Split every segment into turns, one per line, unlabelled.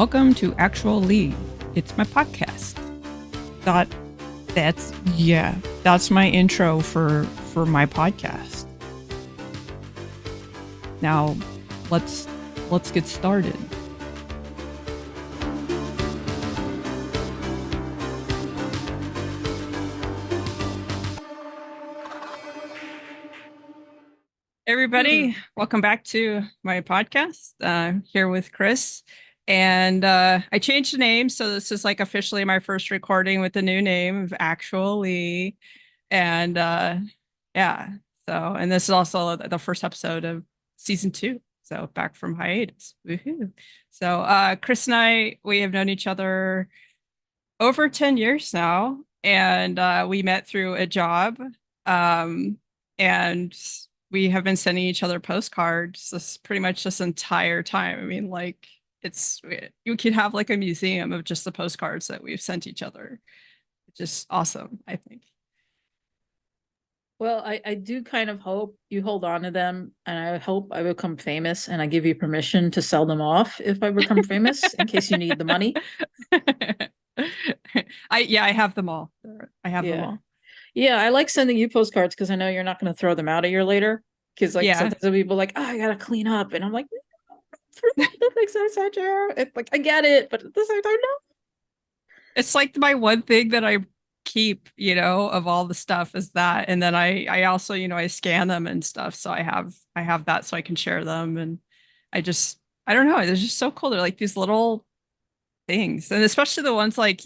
Welcome to Actual Leigh. It's my podcast. That's my intro for my podcast. Now, let's get started. Everybody, welcome back to my podcast. Here with Kris. And I changed the name, so this is like officially my first recording with the new name of Actual Leigh. And and this is also the first episode of season 2. So back from hiatus. Woohoo. So Kris and we have known each other over 10 years now, and we met through a job. And we have been sending each other postcards this pretty much this entire time. I mean, like, you could have like a museum of just the postcards that we've sent each other. It's just awesome, I think.
Well, I do kind of hope you hold on to them, and I hope I become famous, and I give you permission to sell them off if I become famous in case you need the money.
I have them all. I have them all.
Yeah, I like sending you postcards because I know you're not going to throw them out a year later. Because sometimes people are like, oh, I gotta clean up, and I'm like, the things I sent you. It's like, I get it, but at the same time, no.
It's like my one thing that I keep, of all the stuff is that, and then I also, I scan them and stuff, so I have that so I can share them, and I don't know, they're just so cool. They're like these little things, and especially the ones like,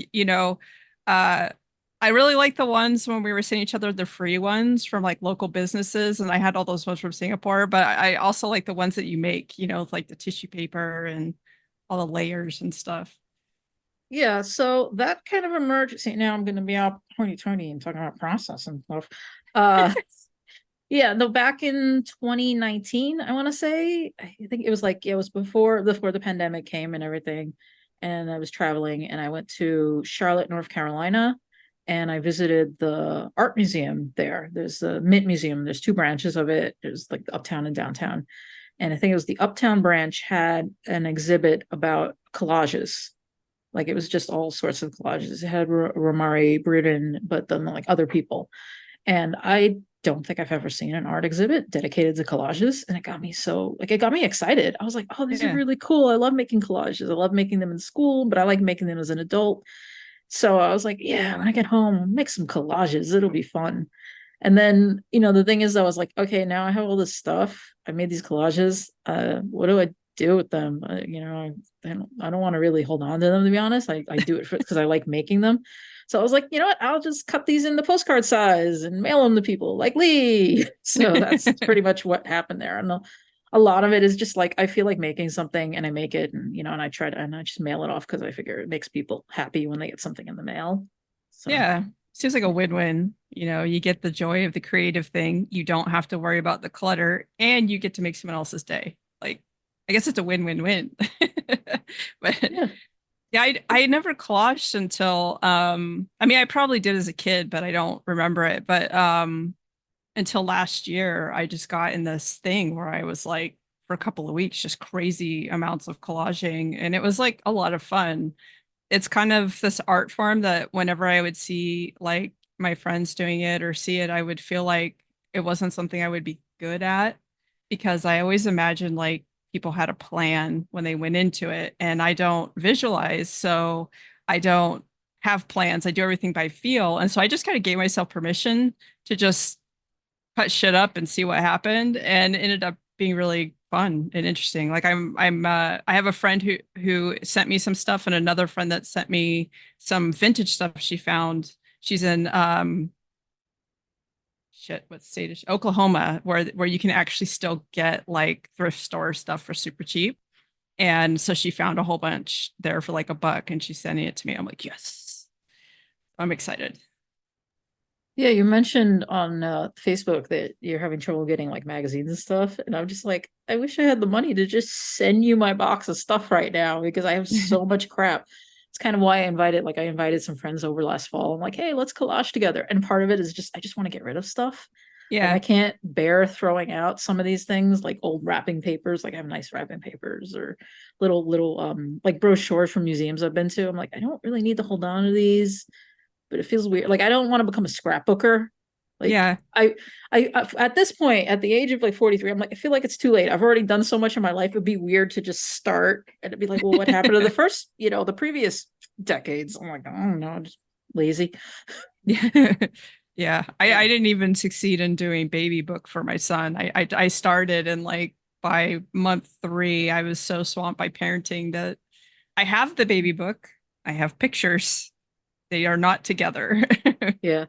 I really like the ones when we were sending each other the free ones from like local businesses, and I had all those ones from Singapore, but I also like the ones that you make, like the tissue paper and all the layers and stuff.
Yeah, so that kind of emerged. See, now I'm going to be out 2020 and talking about process and stuff. Yeah, no, back in 2019, I want to say, I think it was it was before the pandemic came and everything, and I was traveling, and I went to Charlotte, North Carolina, and I visited the art museum there. There's the Mint Museum. There's 2 branches of it. There's like the uptown and downtown, and I think it was the uptown branch had an exhibit about collages. Like, it was just all sorts of collages. It had Romare Bruden, but then like other people. And I don't think I've ever seen an art exhibit dedicated to collages. And it got me excited. I was like, oh, these are really cool. I love making collages. I love making them in school, but I like making them as an adult. So I was like, yeah, when I get home, I'll make some collages. It'll be fun. And then, the thing is, I was like, okay, now I have all this stuff. I made these collages. What do I do with them? I don't want to really hold on to them, to be honest. I do it because I like making them. So I was like, you know what? I'll just cut these into postcard size and mail them to people like Leigh. So that's pretty much what happened there. And a lot of it is just like, I feel like making something and I make it, and and I just mail it off because I figure it makes people happy when they get something in the mail. So
yeah, seems like a win-win. You get the joy of the creative thing. You don't have to worry about the clutter, and you get to make someone else's day. Like, I guess it's a win-win-win. But yeah, I never collaged until I mean, I probably did as a kid, but I don't remember it. But until last year, I just got in this thing where I was like, for a couple of weeks, just crazy amounts of collaging, and it was like a lot of fun. It's kind of this art form that whenever I would see like my friends doing it or see it, I would feel like it wasn't something I would be good at, because I always imagined like people had a plan when they went into it, and I don't visualize, so I don't have plans. I do everything by feel, and so I just kind of gave myself permission to just cut shit up and see what happened, and it ended up being really fun and interesting. Like, I have a friend who sent me some stuff, and another friend that sent me some vintage stuff she found. She's in what state is she? Oklahoma, where you can actually still get like thrift store stuff for super cheap. And so she found a whole bunch there for like $1, and she's sending it to me. I'm like, yes, I'm excited.
Yeah, you mentioned on Facebook that you're having trouble getting like magazines and stuff. And I'm just like, I wish I had the money to just send you my box of stuff right now, because I have so much crap. It's kind of why I invited some friends over last fall. I'm like, hey, let's collage together. And part of it is just, I just want to get rid of stuff. Like I
Yeah.
can't bear throwing out some of these things, like old wrapping papers. Like I have nice wrapping papers or little like brochures from museums I've been to. I'm like, I don't really need to hold on to these, but it feels weird. Like I don't want to become a scrapbooker. Like
Yeah.
I at this point, at the age of like 43, I'm like, I feel like it's too late. I've already done so much in my life. It'd be weird to just start and it'd be like, well, what happened to the first, the previous decades? I'm like, I don't know, I'm just lazy.
Yeah. Yeah.
Yeah.
I didn't even succeed in doing baby book for my son. I started and like by month 3, I was so swamped by parenting that I have the baby book. I have pictures. They are not together.
Yeah.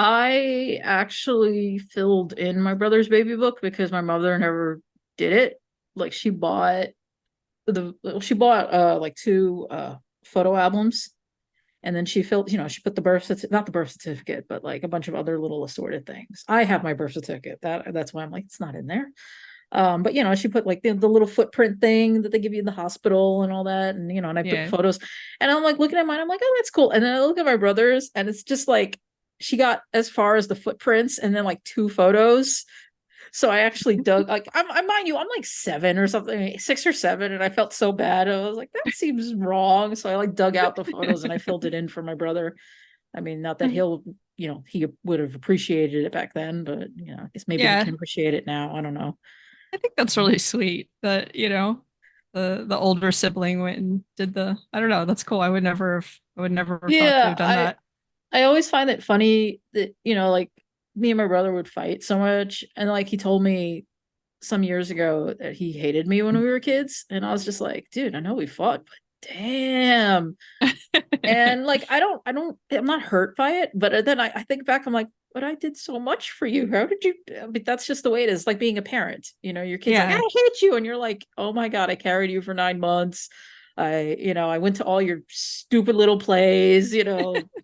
I actually filled in my brother's baby book because my mother never did it. Like she bought like two photo albums and then she filled, she put the not the birth certificate, but like a bunch of other little assorted things. I have my birth certificate. That's why I'm like, it's not in there. But she put like the little footprint thing that they give you in the hospital and all that. And and I put
Yeah.
photos and I'm like looking at mine, I'm like, oh, that's cool. And then I look at my brother's and it's just like she got as far as the footprints and then like two photos. So I actually dug like I mind you, I'm like 7 or something, 6 or 7, and I felt so bad. I was like, that seems wrong. So I like dug out the photos and I filled it in for my brother. I mean, not that he would have appreciated it back then, but I guess maybe he
Yeah.
can appreciate it now. I don't know.
I think that's really sweet that, the older sibling went and did I don't know, that's cool. I would never have thought to
Yeah,
have done
I
that.
I always find it funny that, like me and my brother would fight so much. And like he told me some years ago that he hated me when we were kids. And I was just like, dude, I know we fought, but damn. And like I'm not hurt by it, but then I think back, I'm like, but I did so much for you. How did you I mean, that's just the way it is, like being a parent. Your kid's like, I
Yeah.
hate you, and you're like, oh my God, I carried you for 9 months. I went to all your stupid little plays,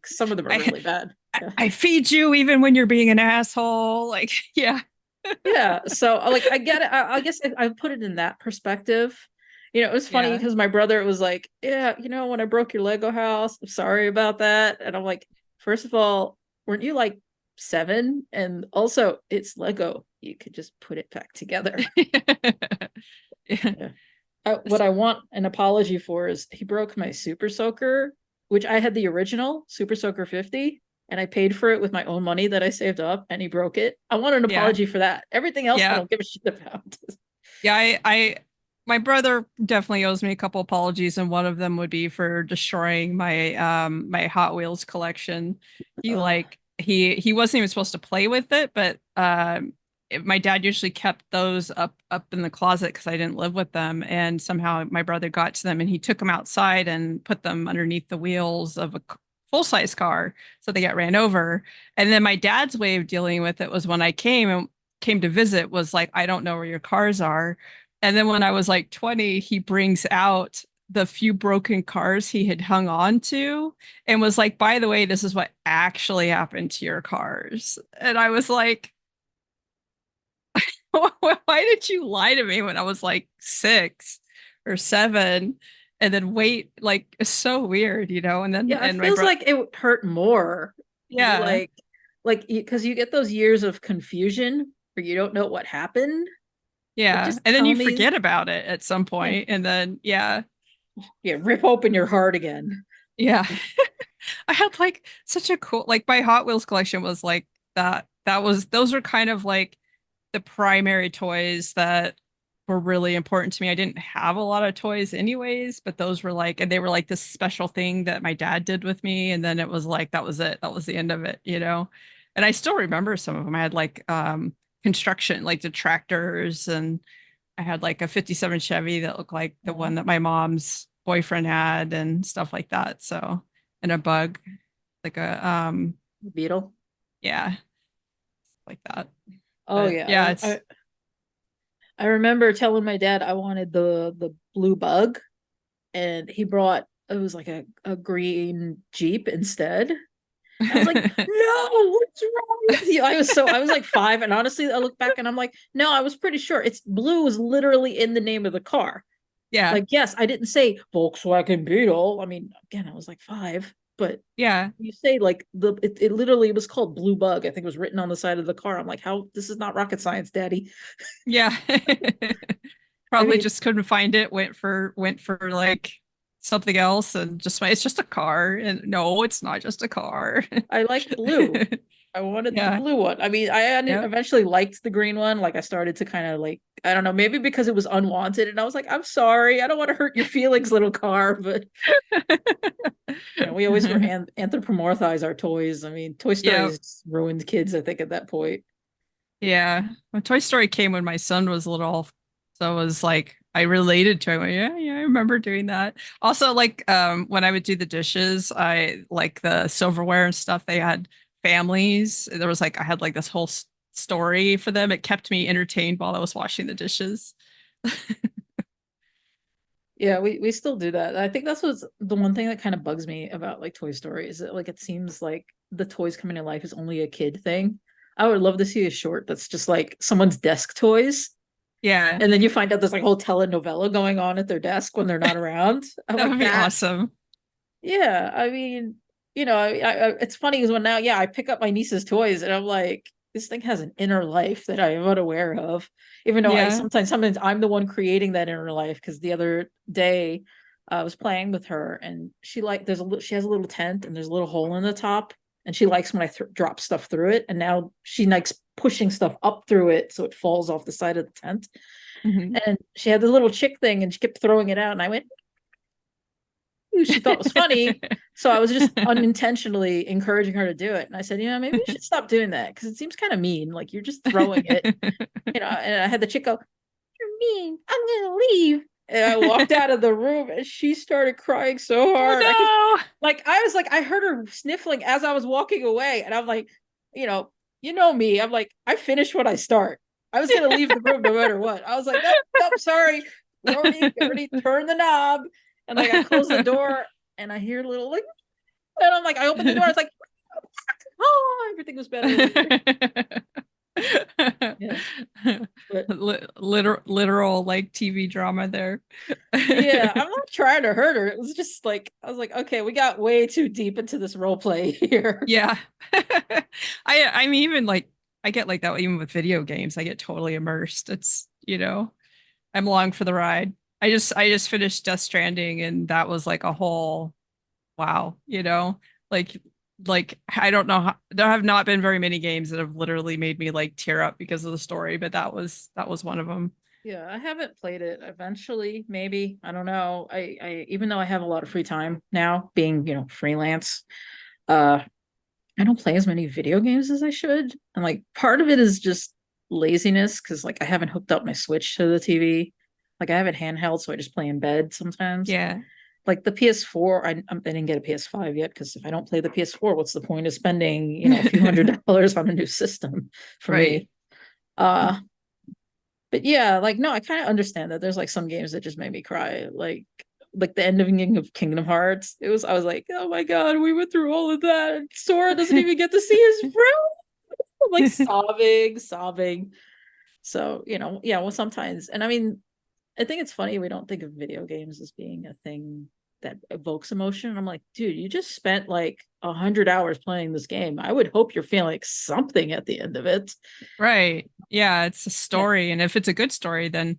some of them are
I
really bad. Yeah.
I feed you even when you're being an asshole. Like, yeah.
Yeah. So like I get it. I guess I put it in that perspective. It was funny
Yeah.
because my brother was like, yeah, when I broke your Lego house, I'm sorry about that. And I'm like, first of all, weren't you like 7? And also it's Lego. You could just put it back together.
Yeah.
Yeah. What I want an apology for is he broke my Super Soaker, which I had the original Super Soaker 50, and I paid for it with my own money that I saved up, and he broke it. I want an
Yeah.
apology for that. Everything else I
Yeah.
don't give a shit about.
Yeah. My brother definitely owes me a couple apologies, and one of them would be for destroying my Hot Wheels collection.
uh,
He wasn't even supposed to play with it, but my dad usually kept those up in the closet because I didn't live with them, and somehow my brother got to them and he took them outside and put them underneath the wheels of a full-size car, so they got ran over. And then my dad's way of dealing with it was when I came to visit was like, I don't know where your cars are. And then when I was like 20, he brings out the few broken cars he had hung on to and was like, by the way, this is what actually happened to your cars. And I was like, why did you lie to me when I was like 6 or 7? And then wait, like it's so weird, And then
yeah, it
and my
feels
brother,
like it would hurt more. Be
yeah,
like because you get those years of confusion where you don't know what happened. Like
yeah.
just
And then
tell
you
me.
forget about it at some
Yeah,
point, and then yeah,
yeah, rip open your heart again.
yeah. I had like such a cool like my Hot Wheels collection was like that. Those were kind of like the primary toys that were really important to me. I didn't have a lot of toys anyways, but those were like and they were like this special thing that my dad did with me. And then it was like that was it. That was the end of it. And I still remember some of them. I had like construction, like the tractors, and I had like a 57 Chevy that looked like the
Aw,
one that my mom's boyfriend had and stuff like that. So and a bug, like a
Beetle.
yeah, like that.
Oh
But
yeah,
yeah, it's
I remember telling my dad I wanted the blue bug, and he brought it was like a green Jeep instead. I was like, no, what's wrong with you? I was like 5, and honestly, I look back and I'm like, no, I was pretty sure it's blue was literally in the name of the car.
yeah.
Like, yes, I didn't say Volkswagen Beetle. I mean, again, I was like 5. But
Yeah.
you say like it literally was called Blue Bug. I think it was written on the side of the car. I'm like, how this is not rocket science, Daddy.
Yeah.
I
Probably
mean,
just couldn't find it, went for like something else and just went, it's just a car. And no, it's not just a car.
I like blue. I wanted the
Yeah.
blue one. I mean, I
Yep.
eventually liked the green one. Like I started to kind of like, I don't know, maybe because it was unwanted. And I was like, I'm sorry. I don't want to hurt your feelings, little car. But, we always were anthropomorphize our toys. I mean, Toy Story
Yep.
has ruined kids, I think, at that point.
Yeah. When Toy Story came when my son was little, so it was like I related to it. Yeah, yeah, I remember doing that. Also, like when I would do the dishes, I like the silverware and stuff, they had families. There was like I had like this whole story for them. It kept me entertained while I was washing the dishes.
Yeah, we still do that. I think that's what's the one thing that kind of bugs me about like Toy Story is that like it seems like the toys coming to life is only a kid thing. I would love to see a short that's just like someone's desk toys.
Yeah,
And then you find out there's like a whole telenovela going on at their desk when they're not around. I'm
that
like
would be
that.
awesome.
Yeah, I mean, it's funny is when now, yeah, I pick up my niece's toys and I'm like, this thing has an inner life that I am unaware of. Even though I
Yeah.
sometimes I'm the one creating that inner life because the other day I was playing with her and she has a little tent and there's a little hole in the top and she likes when I drop stuff through it and now she likes pushing stuff up through it so it falls off the side of the tent.
Mhm.
And she had the little chick thing and she kept throwing it out and I went, who she thought was funny. So I was just unintentionally encouraging her to do it. And I said, maybe you should stop doing that because it seems kind of mean. Like you're just throwing it, and I had the chick go, you're mean. I'm going to leave. And I walked out of the room and she started crying so
Oh
hard.
no.
I was like, I heard her sniffling as I was walking away. And I'm like, you know me. I'm like, I finish what I start. I was going to leave the room no matter what. I was like, nope, nope, sorry. We already turned the knob. And like I closed the door and I hear a little like, and I'm like, I opened the door. I was like, oh, everything was better. Yeah. But
Literal like TV drama there.
yeah, I'm not trying to hurt her. It was just like, I was like, okay, we got way too deep into this role play here.
Yeah. I mean even like I get like that even with video games. I get totally immersed. I'm along for the ride. I just finished Death Stranding and that was like a whole wow, like I don't know how, there have not been very many games that have literally made me like tear up because of the story, but that was one of them.
Yeah, I haven't played it. Eventually, maybe. I don't know. I even though I have a lot of free time now, being, freelance, uh, I don't play as many video games as I should. And like part of it is just laziness because like I haven't hooked up my Switch to the TV. Like I have it handheld, so I just play in bed sometimes.
Yeah.
Like the PS4, I didn't get a PS5 yet because if I don't play the PS4, what's the point of spending, a few $100s on a new system for
Right.
me? Uh, but yeah, like no, I kind of understand that there's like some games that just made me cry. Like the ending of Kingdom Hearts. I was like, oh my god, we went through all of that. Sora doesn't even get to see his friend. I'm like sobbing. So, yeah, well, sometimes, and I mean, I think it's funny we don't think of video games as being a thing that evokes emotion. I'm like, dude, you just spent like 100 hours playing this game. I would hope you're feeling something at the end of it.
Right. Yeah, it's a
Yeah.
story and if it's a good story then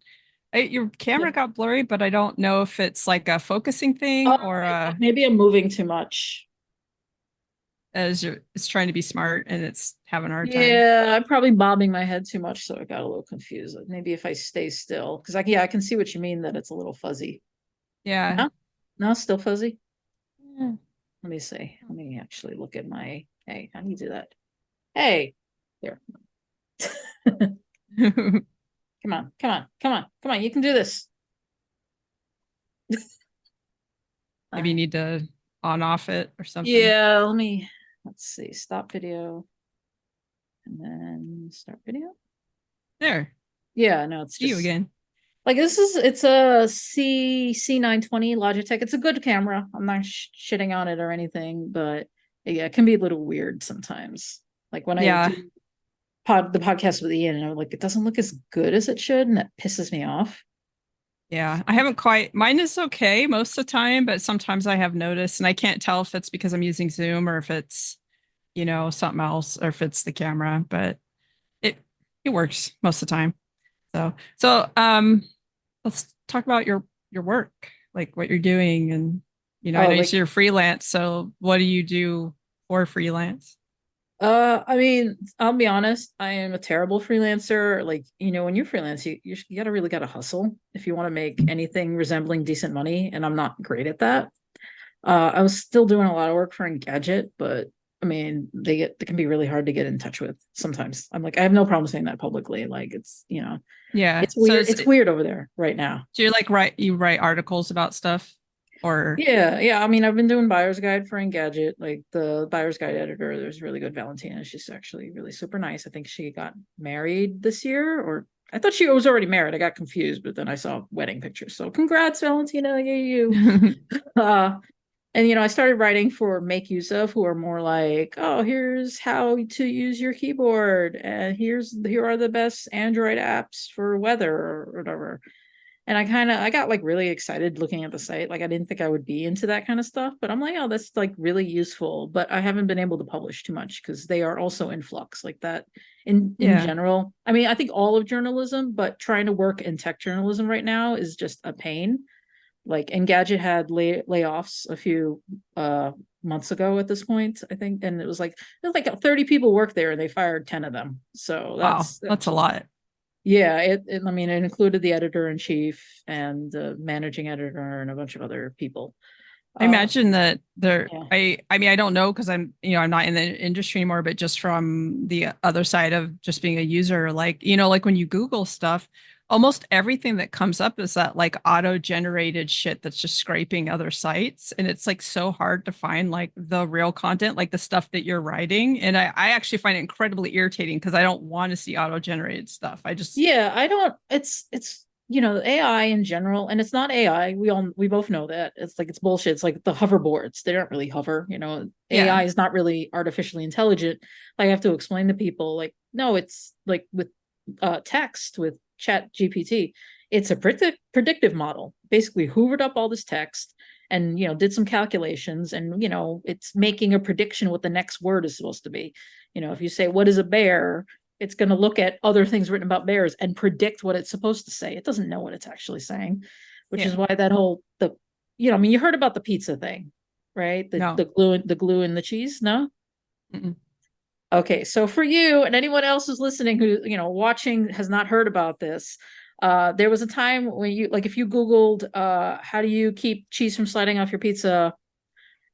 your
Yeah.
camera got blurry, but I don't know if it's like a focusing thing or
Maybe I'm moving too much.
as it's trying to be smart and it's having a hard time.
Yeah, I'm probably bobbing my head too much, so I got a little confused. Maybe if I stay still, because I can see what you mean that it's a little fuzzy.
Yeah.
No, no, it's still fuzzy.
Yeah.
Let me see. Let me actually look at my. Hey, how do you do that? Hey, here. Come on, come on, come on, come on. You can do this.
Maybe you need to on off it or something.
Yeah, let's see. Stop video and then start video.
There.
Yeah, no, it's
See you
just
again.
like it's a C920 Logitech. It's a good camera. I'm not shitting on it or anything, but yeah, it can be a little weird sometimes. Like when I
Yeah.
do the podcast with Ian, and I'm like, it doesn't look as good as it should, and that pisses me off.
Yeah, I haven't quite. Mine is okay most of the time, but sometimes I have noticed, and I can't tell if it's because I'm using Zoom or if it's, something else, or if it's the camera, but it it works most of the time. So let's talk about your work, like what you're doing, and I
Oh,
know you say
like
you're freelance. So what do you do for freelance?
I mean, I'll be honest, I am a terrible freelancer. Like, when you're freelance, you gotta really gotta hustle if you want to make anything resembling decent money, and I'm not great at that. I was still doing a lot of work for Engadget, but I mean, they can be really hard to get in touch with sometimes. I'm like, I have no problem saying that publicly. Like,
Yeah.
it's
So
weird. It's weird over there right now.
do you like write articles about stuff, or
Yeah, yeah. I mean, I've been doing buyer's guide for Engadget, like the buyer's guide editor. There's really good Valentina. She's actually really super nice. I think she got married this year, or I thought she was already married. I got confused, but then I saw wedding pictures. So congrats, Valentina. Yay, you. Uh, and I started writing for Make Use Of, who are more like, oh, here's how to use your keyboard, and here are the best Android apps for weather or whatever. And I got like really excited looking at the site. Like I didn't think I would be into that kind of stuff, but I'm like, oh, that's like really useful. But I haven't been able to publish too much because they are also in flux like that in
yeah.
general. I mean, I think all of journalism, but trying to work in tech journalism right now is just a pain. Like Engadget had layoffs a few months ago at this point, I think, and it was like 30 people work there and they fired 10 of them. So
Wow, that's a lot.
yeah, I mean, it included the editor in chief and the managing editor and a bunch of other people.
I
Uh,
imagine that there,
yeah.
I mean, I don't know because I'm not in the industry anymore, but just from the other side of just being a user, like, like when you Google stuff, almost everything that comes up is that like auto-generated shit that's just scraping other sites. And it's like so hard to find like the real content, like the stuff that you're writing. And I actually find it incredibly irritating because I don't want to see auto-generated stuff. I just,
Yeah, I don't it's AI in general, and it's not AI. We both know that. It's like it's bullshit. It's like the hoverboards. They don't really hover, AI
yeah,
is not really artificially intelligent. I have to explain to people like, no, it's like with text with Chat GPT. It's a predictive model. Basically hoovered up all this text and did some calculations, and it's making a prediction what the next word is supposed to be. If you say what is a bear, it's going to look at other things written about bears and predict what it's supposed to say. It doesn't know what it's actually saying, which is
yeah,
why that whole I mean, you heard about the pizza thing, right? The
no.
the glue in the cheese. No.
Mm-mm.
Okay, so for you and anyone else who's listening who watching has not heard about this, there was a time when you like if you Googled how do you keep cheese from sliding off your pizza,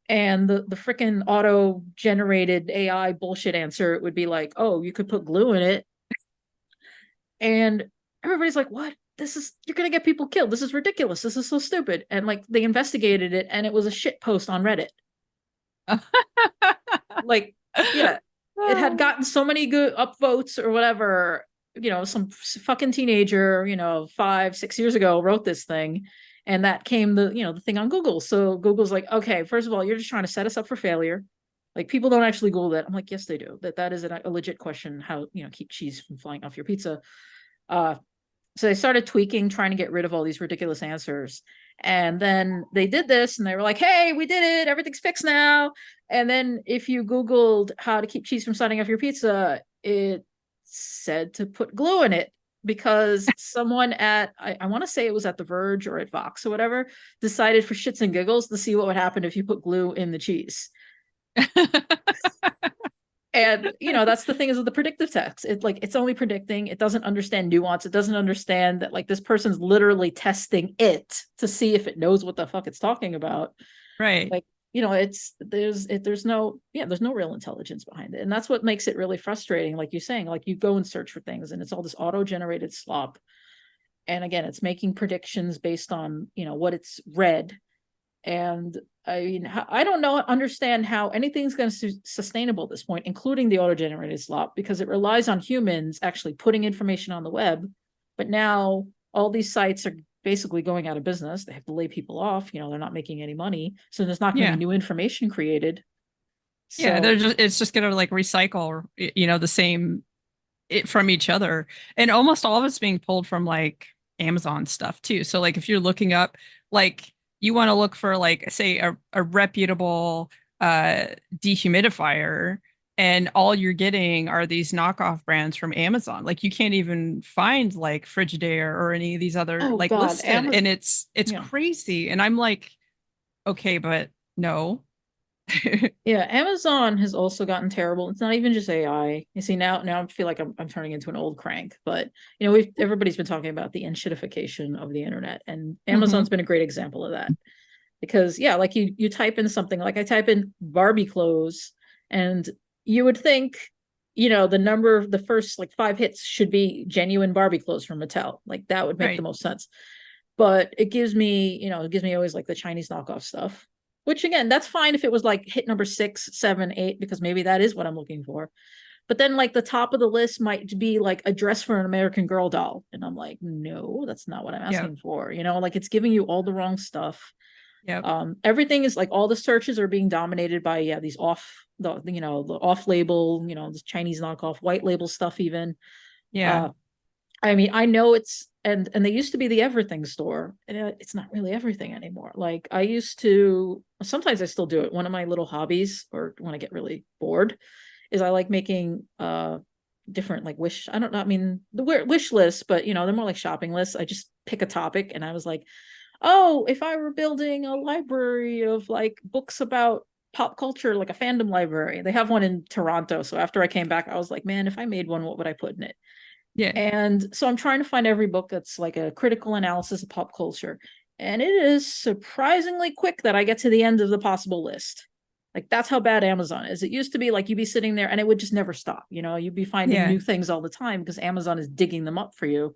and the freaking auto generated AI bullshit answer, it would be like, oh, you could put glue in it. And everybody's like, what? You're going to get people killed. This is ridiculous. This is so stupid. And like they investigated it and it was a shit post on Reddit. Like, yeah, it had gotten so many good upvotes or whatever. Some fucking teenager, 5, 6 years ago wrote this thing, and that came the thing on Google. So Google's like, okay, first of all, you're just trying to set us up for failure. Like people don't actually Google that. I'm like, yes, they do. That is a legit question. How keep cheese from flying off your pizza. Uh, so they started tweaking, trying to get rid of all these ridiculous answers. And then they did this and they were like, hey, we did it. Everything's fixed now. And then if you Googled how to keep cheese from sliding off your pizza, it said to put glue in it because someone I want to say it was at The Verge or at Vox or whatever, decided for shits and giggles to see what would happen if you put glue in the cheese. And that's the thing is with the predictive text, it's only predicting. It doesn't understand nuance. It doesn't understand that like this person's literally testing it to see if it knows what the fuck it's talking about.
Right.
Like there's no real intelligence behind it, and that's what makes it really frustrating. Like you're saying, like you go and search for things and it's all this auto-generated slop, and again it's making predictions based on what it's read. And I mean, I don't understand how anything's going to be sustainable at this point, including the auto-generated slop, because it relies on humans actually putting information on the web. But now all these sites are basically going out of business. They have to lay people off. They're not making any money, so there's not going to
Yeah.
be new information created.
Yeah,
So
it's just gonna like recycle, the same it from each other. And almost all of it's being pulled from like Amazon stuff too. So like if you're looking up, like you want to look for like say a reputable uh dehumidifier, and all you're getting are these knockoff brands from Amazon. Like you can't even find like Frigidaire or any of these other
Oh
like
God,
listed,
Amazon.
and it's
Yeah.
crazy. And I'm like, okay, but no.
Yeah, Amazon has also gotten terrible. It's not even just AI. You see, now I feel like I'm turning into an old crank, but everybody's been talking about the enshittification of the internet, and
Hmm.
Amazon's been a great example of that. Because yeah, like you type in something, like I type in Barbie clothes, and you would think, the number of the first like five hits should be genuine Barbie clothes from Mattel. Like that would make the
Right.
most sense. But it gives me always like the Chinese knockoff stuff. Which again, that's fine if it was like hit number 6, 7, 8, because maybe that is what I'm looking for. But then like the top of the list might be like a dress for an American Girl doll. And I'm like, no, that's not what I'm
Yep.
asking for. Like it's giving you all the wrong stuff.
Yep.
Everything is like all the searches are being dominated by these the off label, this Chinese knockoff, white label stuff even.
Yeah.
Uh I mean, I know and they used to be the everything store, and it's not really everything anymore. Like I used to, sometimes I still do it. One of my little hobbies, or when I get really bored, is I like making different like wish. I don't know. I mean, the wish lists, but they're more like shopping lists. I just pick a topic, and I was like, oh, if I were building a library of like books about pop culture, like a fandom library, they have one in Toronto. So after I came back, I was like, man, if I made one, what would I put in it?
Yeah.
And so I'm trying to find every book that's like a critical analysis of pop culture. And it is surprisingly quick that I get to the end of the possible list. Like that's how bad Amazon is. It used to be like you'd be sitting there and it would just never stop. You'd be finding
Yeah.
new things all the time because Amazon is digging them up for you.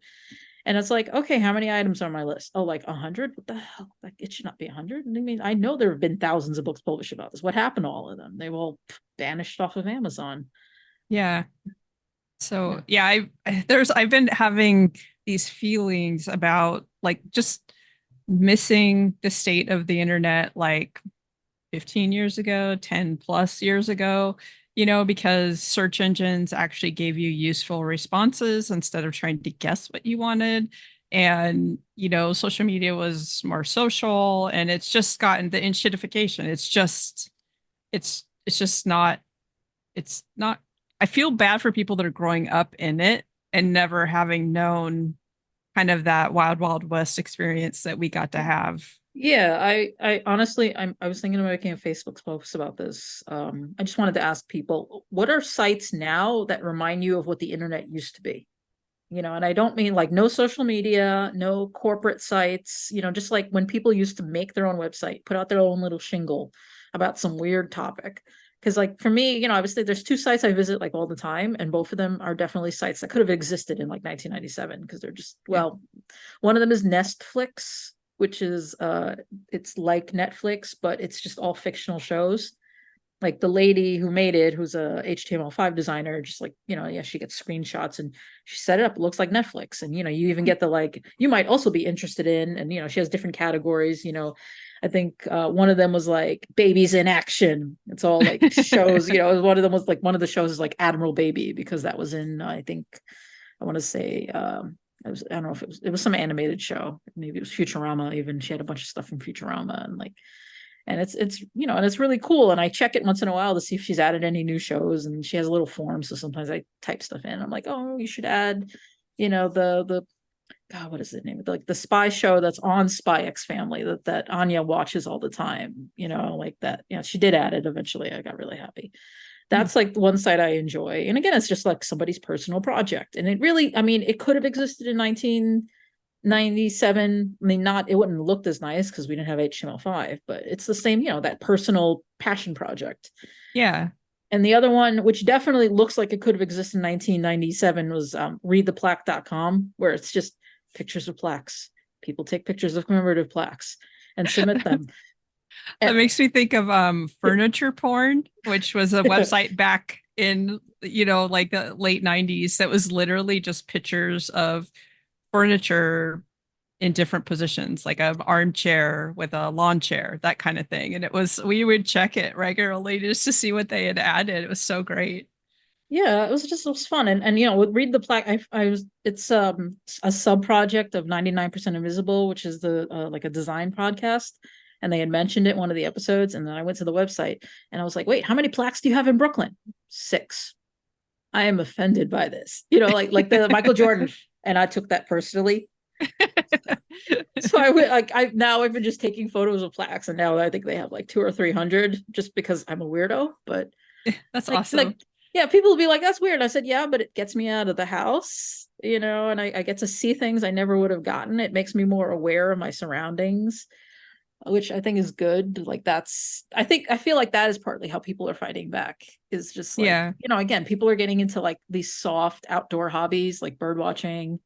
And it's like, okay, how many items are on my list? Oh, like 100? What the hell? Like it should not be 100. I mean, I know there have been thousands of books published about this. What happened to all of them? They all vanished off of Amazon.
Yeah. So
Yeah.
yeah, I've been having these feelings about like just missing the state of the internet like 15 years ago, 10 plus years ago, because search engines actually gave you useful responses instead of trying to guess what you wanted. And, social media was more social, and it's just gotten the enshittification. It's just not, it's not, I feel bad for people that are growing up in it and never having known kind of that wild, wild west experience that we got to have.
Yeah, I honestly, I was thinking of making a Facebook post about this. I just wanted to ask people, what are sites now that remind you of what the internet used to be? And I don't mean like no social media, no corporate sites, just like when people used to make their own website, put out their own little shingle about some weird topic. Because like for me, obviously there's two sites I visit like all the time, and both of them are definitely sites that could have existed in like 1997 because they're just,
Yeah.
well, one of them is Nestflix, which is it's like Netflix, but it's just all fictional shows. Like the lady who made it, who's a HTML5 designer, just like, yeah, she gets screenshots and she set it up. It looks like Netflix. And, you even get the like, you might also be interested in, and, she has different categories. I think one of them was like babies in action. It's all like shows, one of them was like, one of the shows is like Admiral Baby, because that was in, I think, I want to say, I don't know if it was some animated show. Maybe it was Futurama even. She had a bunch of stuff from Futurama, and like, and and it's really cool. And I check it once in a while to see if she's added any new shows, and she has a little form, so sometimes I type stuff in. I'm like, oh, you should add, the God, what is the name? Like the spy show that's on Spy X Family that Anya watches all the time. Like that. She did add it eventually. I got really happy. That's like one side I enjoy. And again, it's just like somebody's personal project. And it really, I mean, it could have existed in 1997. I mean, it wouldn't have looked as nice because we didn't have HTML5, but it's the same, that personal passion project.
Yeah.
And the other one, which definitely looks like it could have existed in 1997, was readtheplaque.com, where it's just pictures of plaques. People take pictures of commemorative plaques and submit them.
That
And
makes me think of furniture porn, which was a website back in, like the late 90s that was literally just pictures of furniture in different positions, like an armchair with a lawn chair, that kind of thing. And we would check it regularly just to see what they had added. It was so great.
Yeah, it was fun. And read the plaque. I was it's a sub project of 99% Invisible, which is the like a design podcast. And they had mentioned it in one of the episodes. And then I went to the website and I was like, wait, how many plaques do you have in Brooklyn? 6. I am offended by this. Like the Michael Jordan. And I took that personally. So I went like I've been just taking photos of plaques, and now I think they have like 200 or 300 just because I'm a weirdo. But
That's
like
awesome.
yeah, people will be like, that's weird. I said, yeah, but it gets me out of the house, and I get to see things I never would have gotten. It makes me more aware of my surroundings, which I think is good. Like I feel like that is partly how people are fighting back, is just like,
Yeah.
again, people are getting into like these soft outdoor hobbies like bird watching.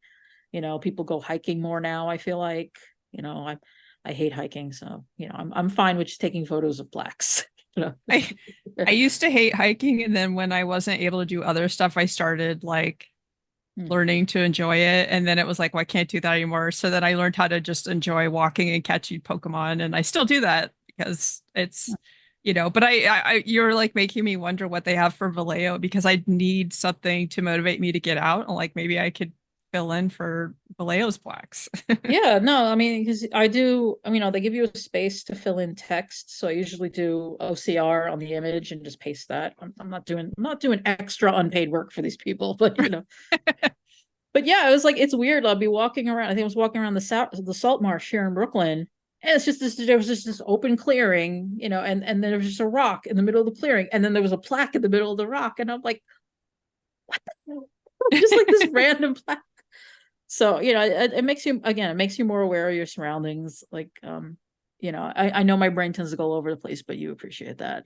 People go hiking more now, I feel like. I hate hiking, so I'm fine with just taking photos of plaques. you know
I I used to hate hiking, and then when I wasn't able to do other stuff, I started like
Hmm.
learning to enjoy it. And then it was like, well, I can't do that anymore. So then I learned how to just enjoy walking and catching Pokemon. And I still do that because it's, but you're like making me wonder what they have for Vallejo, because I need something to motivate me to get out. And like maybe I could fill in for Vallejo's plaques.
Yeah, no, I mean, because I do, they give you a space to fill in text. So I usually do OCR on the image and just paste that. I'm not doing extra unpaid work for these people, but yeah, it was like, it's weird. I'll be walking around. I think I was walking around the Salt Marsh here in Brooklyn. And it's just there was just this open clearing, and there was just a rock in the middle of the clearing. And then there was a plaque in the middle of the rock. And I'm like, what the hell? Just like this random plaque. So it makes you, again, it makes you more aware of your surroundings. Like I know my brain tends to go all over the place, but you appreciate that.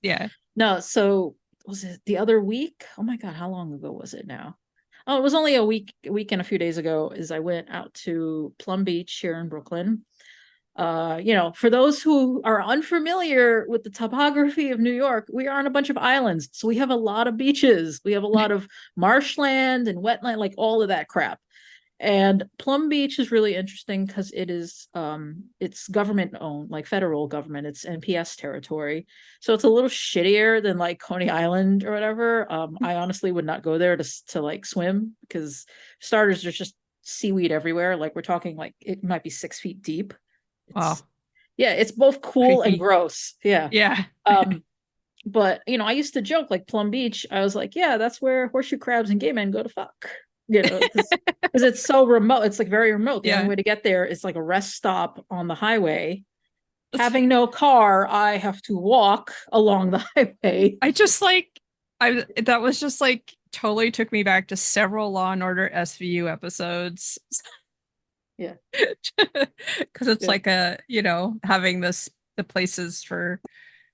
Yeah.
No, so was it the other week? Oh my god, how long ago was it now? Oh, it was only a week and a few days ago. Is I went out to Plum Beach here in Brooklyn. For those who are unfamiliar with the topography of New York, we are on a bunch of islands, so we have a lot of beaches. We have a lot of marshland and wetland, like all of that crap. And Plum Beach is really interesting because it's government owned, like federal government. It's NPS territory. So it's a little shittier than like Coney Island or whatever. I honestly would not go there to like swim, because starters, there's just seaweed everywhere. Like we're talking like it might be 6 feet deep.
Wow.
It's Yeah, it's both cool and
Creepy.
gross. Yeah.
Yeah.
Um, but I used to joke like Plum Beach. I was like, yeah, that's where horseshoe crabs and gay men go to fuck. Because it's so remote. It's like very remote. The only
Yeah.
way to get there is like a rest stop on the highway. Having no car, I have to walk along the highway.
I just like that was just like totally took me back to several Law and Order SVU episodes.
Yeah.
Because it's
Yeah.
like having the places for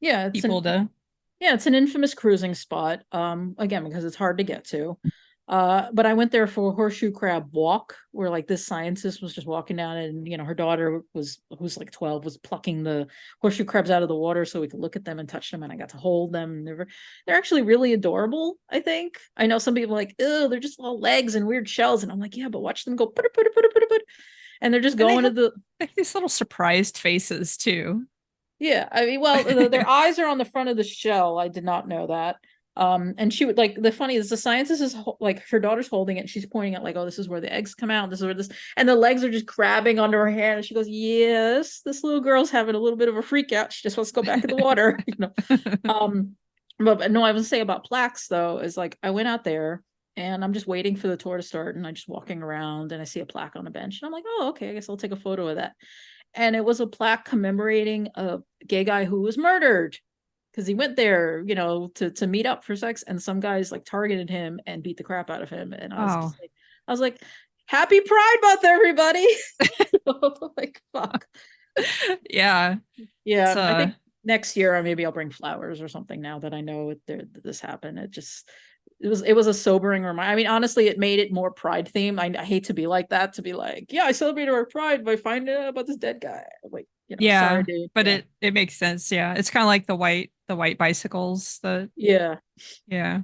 Yeah.
people to.
It's an infamous cruising spot. Again, because it's hard to get to. But I went there for a horseshoe crab walk, where like this scientist was just walking down, and her daughter who's like 12, was plucking the horseshoe crabs out of the water so we could look at them and touch them, and I got to hold them. They're actually really adorable, I think. I know some people are like, oh, they're just little legs and weird shells, and I'm like, yeah, but watch them go put it, put it, put it, put it, put it. And they're just
And
going to the
they have these little surprised faces too.
yeah, I mean, well, their eyes are on the front of the shell. I did not know that. And she would like, the funny is the scientist is like, her daughter's holding it and she's pointing at like, oh, this is where the eggs come out. This is where this, and the legs are just grabbing onto her hand. And she goes, yes, this little girl's having a little bit of a freak out. She just wants to go back in the water, Um, but no, I would say about plaques though, is like, I went out there and I'm just waiting for the tour to start, and I'm just walking around and I see a plaque on a bench and I'm like, oh, okay, I guess I'll take a photo of that. And it was a plaque commemorating a gay guy who was murdered because he went there, to meet up for sex, and some guys like targeted him and beat the crap out of him. And
Oh,
I was like, Happy Pride Month, everybody! Like, fuck.
yeah. It's
Yeah, I think next year maybe I'll bring flowers or something. Now that I know this happened, it was a sobering reminder. I mean, honestly, it made it more pride theme. I hate to be like that, to be like, yeah, I celebrated our pride by finding out about this dead guy. Like, sorry,
yeah,
dude.
but
Yeah.
it makes sense. Yeah. It's kind of like the white bicycles that
Yeah.
yeah.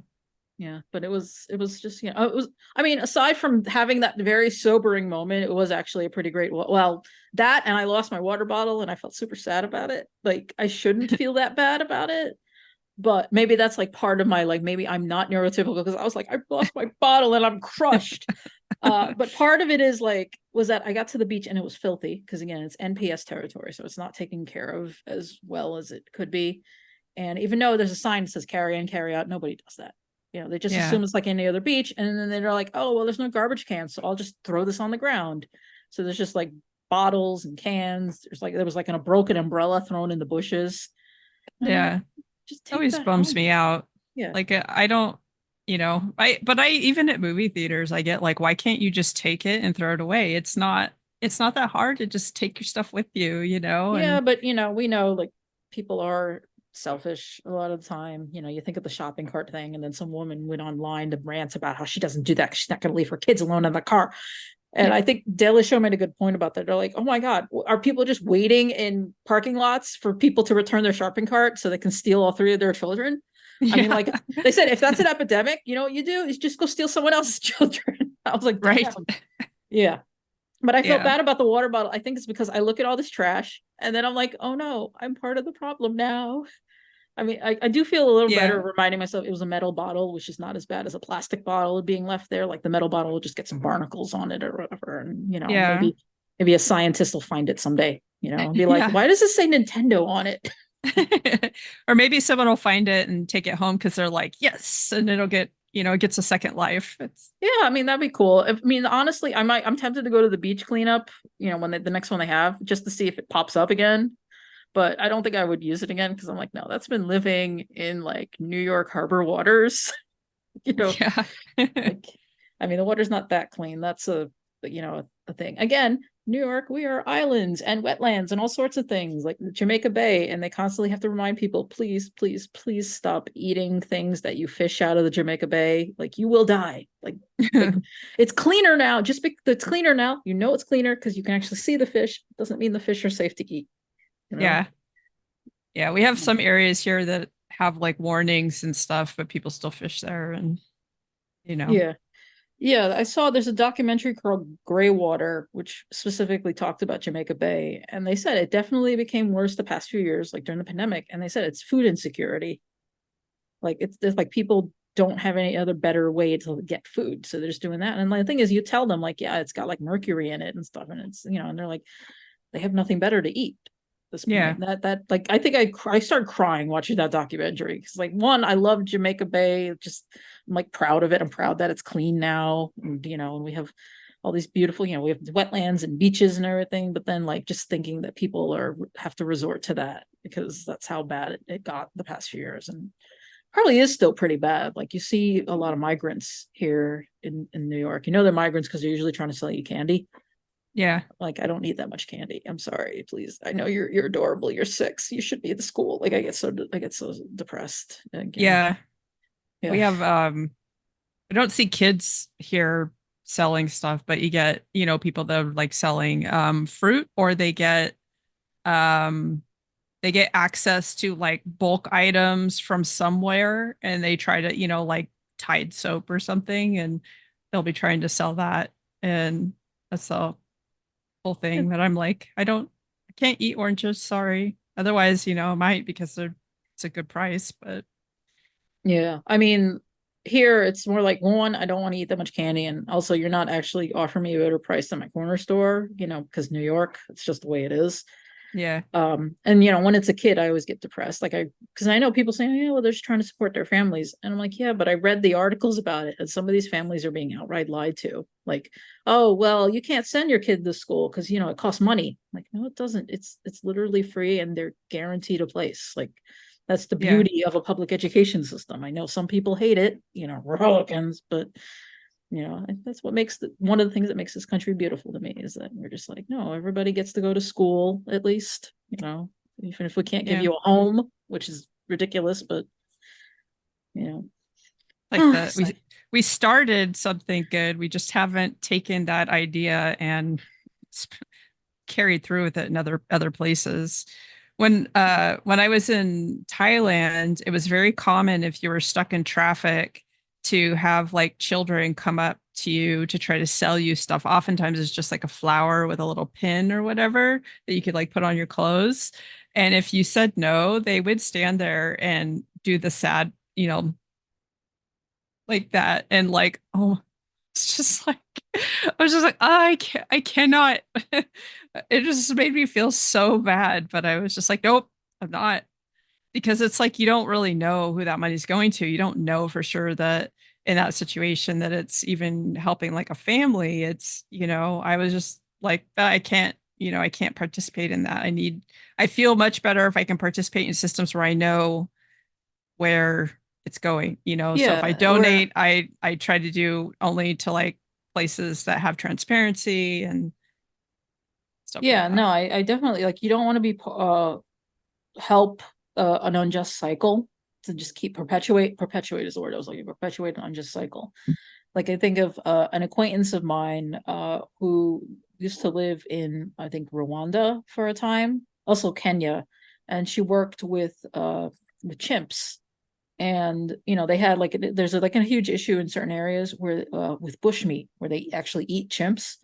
Yeah. But it was just, it was, I mean, aside from having that very sobering moment, it was actually a pretty great, well, that, and I lost my water bottle and I felt super sad about it. Like, I shouldn't feel that bad about it. but maybe that's like part of my like maybe I'm not neurotypical because I was like I lost my bottle and I'm crushed. But part of it is like was that I got to the beach and it was filthy because again it's NPS territory, so it's not taken care of as well as it could be. And even though there's a sign that says carry in, carry out, nobody does that. You know, they just
Yeah.
assume it's like any other beach, and then they're like, oh well, there's no garbage cans, so I'll just throw this on the ground. So there's just like bottles and cans. There was like a broken umbrella thrown in the bushes. And I'm like,
Yeah.
just take
Always
that
bums
home.
me out.
Yeah.
Like I don't, but I even at movie theaters, I get like, why can't you just take it and throw it away? It's not that hard to just take your stuff with you,
Yeah,
and
but we know like people are selfish a lot of the time. You think of the shopping cart thing, and then some woman went online to rant about how she doesn't do that because she's not going to leave her kids alone in the car. And
yeah,
I think Daily Show made a good point about that. They're like, oh my God, are people just waiting in parking lots for people to return their shopping cart so they can steal all three of their children? I mean,
yeah,
like they said, if that's an epidemic, you know what you do is just go steal someone else's children. I was like,
right.
damn. Yeah. But I felt
Yeah.
bad about the water bottle. I think it's because I look at all this trash and then I'm like, oh no, I'm part of the problem now. I mean, I do feel a little better
Yeah.
reminding myself it was a metal bottle, which is not as bad as a plastic bottle being left there. Like the metal bottle will just get some barnacles on it or whatever. And,
Yeah.
maybe a scientist will find it someday, and be like,
Yeah.
why does this say Nintendo on it?
Or maybe someone will find it and take it home because they're like, yes, and it'll get, it gets a second life. It's
Yeah, I mean, that'd be cool. I mean, honestly, I'm tempted to go to the beach cleanup, when the next one they have, just to see if it pops up again. But I don't think I would use it again because I'm like, no, that's been living in like New York harbor waters. you know,
yeah.
like, I mean, the water's not that clean. That's a thing. Again, New York, we are islands and wetlands and all sorts of things like Jamaica Bay, and they constantly have to remind people, please, please, please stop eating things that you fish out of the Jamaica Bay. Like you will die. Like it's cleaner now. It's cleaner now. It's cleaner because you can actually see the fish. Doesn't mean the fish are safe to eat. You know.
Yeah. Yeah. We have some areas here that have like warnings and stuff, but people still fish there and you know.
Yeah. Yeah, I saw there's a documentary called Gray Water, which specifically talked about Jamaica Bay. And they said it definitely became worse the past few years, like during the pandemic. And they said it's food insecurity. Like there's like people don't have any other better way to get food. So they're just doing that. And the thing is, you tell them, like, yeah, it's got like mercury in it and stuff. And it's, and they're like, they have nothing better to eat at this
Yeah.
point. That like I think I started crying watching that documentary because like one, I love Jamaica Bay. Just I'm like proud of it. I'm proud that it's clean now. And we have all these beautiful, we have wetlands and beaches and everything. But then like just thinking that people have to resort to that because that's how bad it got the past few years. And probably is still pretty bad. Like you see a lot of migrants here in New York. They're migrants because they're usually trying to sell you candy.
Yeah.
Like I don't need that much candy. I'm sorry, please. I know you're adorable. You're 6. You should be at the school. Like I get so depressed. Like,
Yeah. We
yeah,
have I don't see kids here selling stuff, but you get, people that are like selling fruit, or um they get access to like bulk items from somewhere and they try to, like Tide soap or something, and they'll be trying to sell that. And that's the whole thing that I'm like, I can't eat oranges, sorry. Otherwise, I might because it's a good price, but
yeah. I mean, here it's more like one, I don't want to eat that much candy, and also you're not actually offering me a better price than my corner store. Because New York, it's just the way it is.
yeah.
And when it's a kid, I always get depressed, like because I know people saying, yeah, well, they're just trying to support their families, and I'm like, yeah, but I read the articles about it, and some of these families are being outright lied to, like, oh well, you can't send your kid to school because it costs money. I'm like, no, it doesn't. It's literally free, and they're guaranteed a place. Like that's the
Yeah.
beauty of a public education system. I know some people hate it, Republicans, but that's what makes one of the things that makes this country beautiful to me is that we're just like, no, everybody gets to go to school at least, even if we can't give
Yeah.
you a home, which is ridiculous, but you know
Like the
so,
we started something good. We just haven't taken that idea and carried through with it in other places. When I was in Thailand, it was very common if you were stuck in traffic to have like children come up to you to try to sell you stuff. Oftentimes it's just like a flower with a little pin or whatever that you could like put on your clothes. And if you said no, they would stand there and do the sad, like that. And like, oh, it's just like, I was just like, I cannot. It just made me feel so bad. But I was just like, nope, I'm not. Because it's like, you don't really know who that money's going to. You don't know for sure that in that situation that it's even helping like a family. It's, I was just like, I can't, I can't participate in that. I feel much better if I can participate in systems where I know where it's going, so if I
Yeah, we're
donate, I try to do only to like places that have transparency and stuff like
yeah,
that.
no, I definitely like you don't want to be help an unjust cycle to just keep perpetuate is the word I was looking for, perpetuate an unjust cycle. Like I think of an acquaintance of mine who used to live in I think Rwanda for a time, also Kenya, and she worked with chimps. And they had like there's like a huge issue in certain areas where with bushmeat where they actually eat chimps.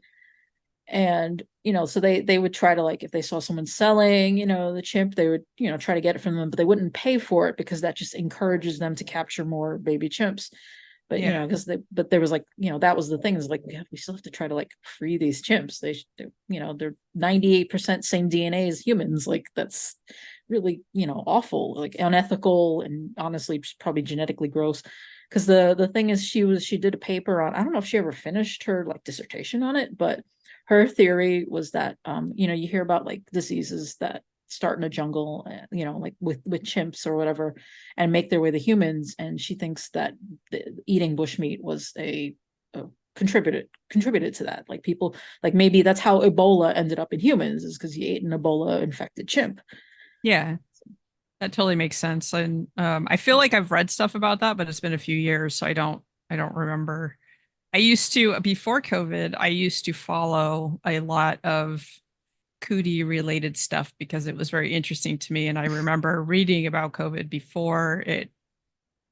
And so they would try to, like, if they saw someone selling the chimp, they would try to get it from them, but they wouldn't pay for it because that just encourages them to capture more baby chimps. But
Yeah.
but there was like that was the thing, is like we still have to try to like free these chimps. They're 98% same DNA as humans. Like that's really awful, like unethical, and honestly probably genetically gross. Because the thing is, she did a paper on, I don't know if she ever finished her like dissertation on it, but her theory was that you hear about like diseases that start in a jungle, like with chimps or whatever, and make their way to humans. And she thinks that eating bushmeat was a contributed to that. Like people, like maybe that's how Ebola ended up in humans, is because you ate an Ebola infected chimp.
Yeah. That totally makes sense. And I feel like I've read stuff about that, but it's been a few years, so I don't remember. I used to, before COVID, I used to follow a lot of cootie related stuff because it was very interesting to me. And I remember reading about COVID before it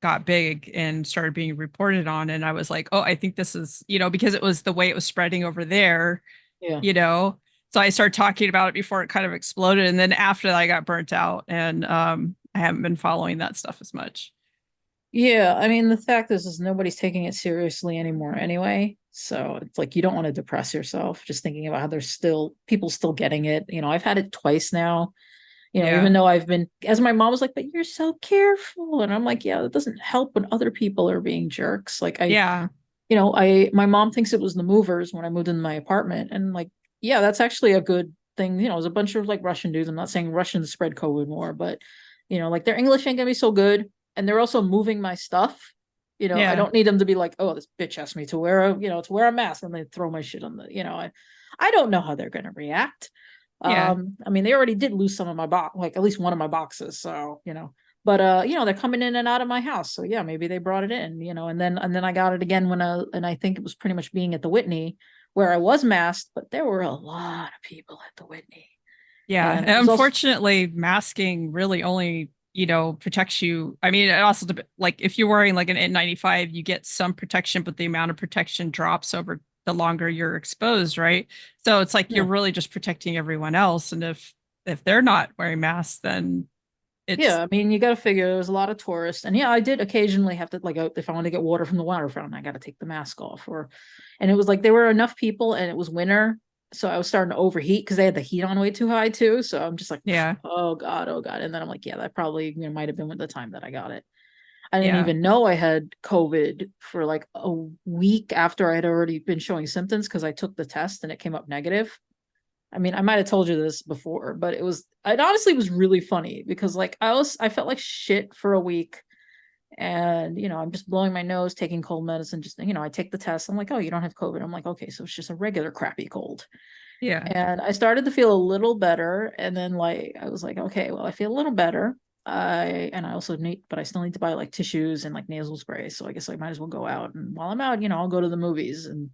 got big and started being reported on. And I was like, oh, I think this is, because it was the way it was spreading over there,
Yeah.
you know. So I started talking about it before it kind of exploded. And then after that, I got burnt out and I haven't been following that stuff as much.
Yeah, I mean, the fact is nobody's taking it seriously anymore anyway. So it's like you don't want to depress yourself just thinking about how there's still people still getting it. I've had it twice now, even
Yeah.
though I've been, as my mom was like, but you're so careful. And I'm like, yeah, it doesn't help when other people are being jerks. Like
Yeah.
my mom thinks it was the movers when I moved into my apartment. And like, yeah, that's actually a good thing. It was a bunch of like Russian dudes. I'm not saying Russians spread COVID more, but like their English ain't gonna be so good. And they're also moving my stuff. I
Yeah.
don't need them to be like, oh, this bitch asked me to wear a mask, and they throw my shit on I don't know how they're gonna react.
Yeah.
I mean, they already did lose some of my box, like at least one of my boxes. So, but they're coming in and out of my house. So yeah, maybe they brought it in, and then I got it again and I think it was pretty much being at the Whitney where I was masked, but there were a lot of people at the Whitney.
Yeah.
And
And
it was also
unfortunately, masking really only, protects you. I mean, it also, like if you're wearing like an N95, you get some protection, but the amount of protection drops over the longer you're exposed, right? So it's like you're
yeah.
really just protecting everyone else. And if they're not wearing masks, then it's
Yeah, I mean, you got to figure there's a lot of tourists, and yeah, I did occasionally have to like if I want to get water from the water fountain, I got to take the mask off. And it was like there were enough people, and it was winter, so I was starting to overheat because they had the heat on way too high too. So I'm just like,
yeah,
oh god, and then I'm like, yeah, that probably might have been with the time that I got it. I didn't
yeah,
even know I had COVID for like a week after I had already been showing symptoms because I took the test and it came up negative. I mean, I might have told you this before, but it honestly was really funny because like I felt like shit for a week. And I'm just blowing my nose, taking cold medicine. Just I take the test. I'm like, oh, you don't have COVID. I'm like, okay, so it's just a regular crappy cold.
yeah,
And I started to feel a little better. And then like I was like, okay, well, I feel a little better. I also need, but I still need to buy like tissues and like nasal spray. So I guess I might as well go out. And while I'm out, I'll go to the movies and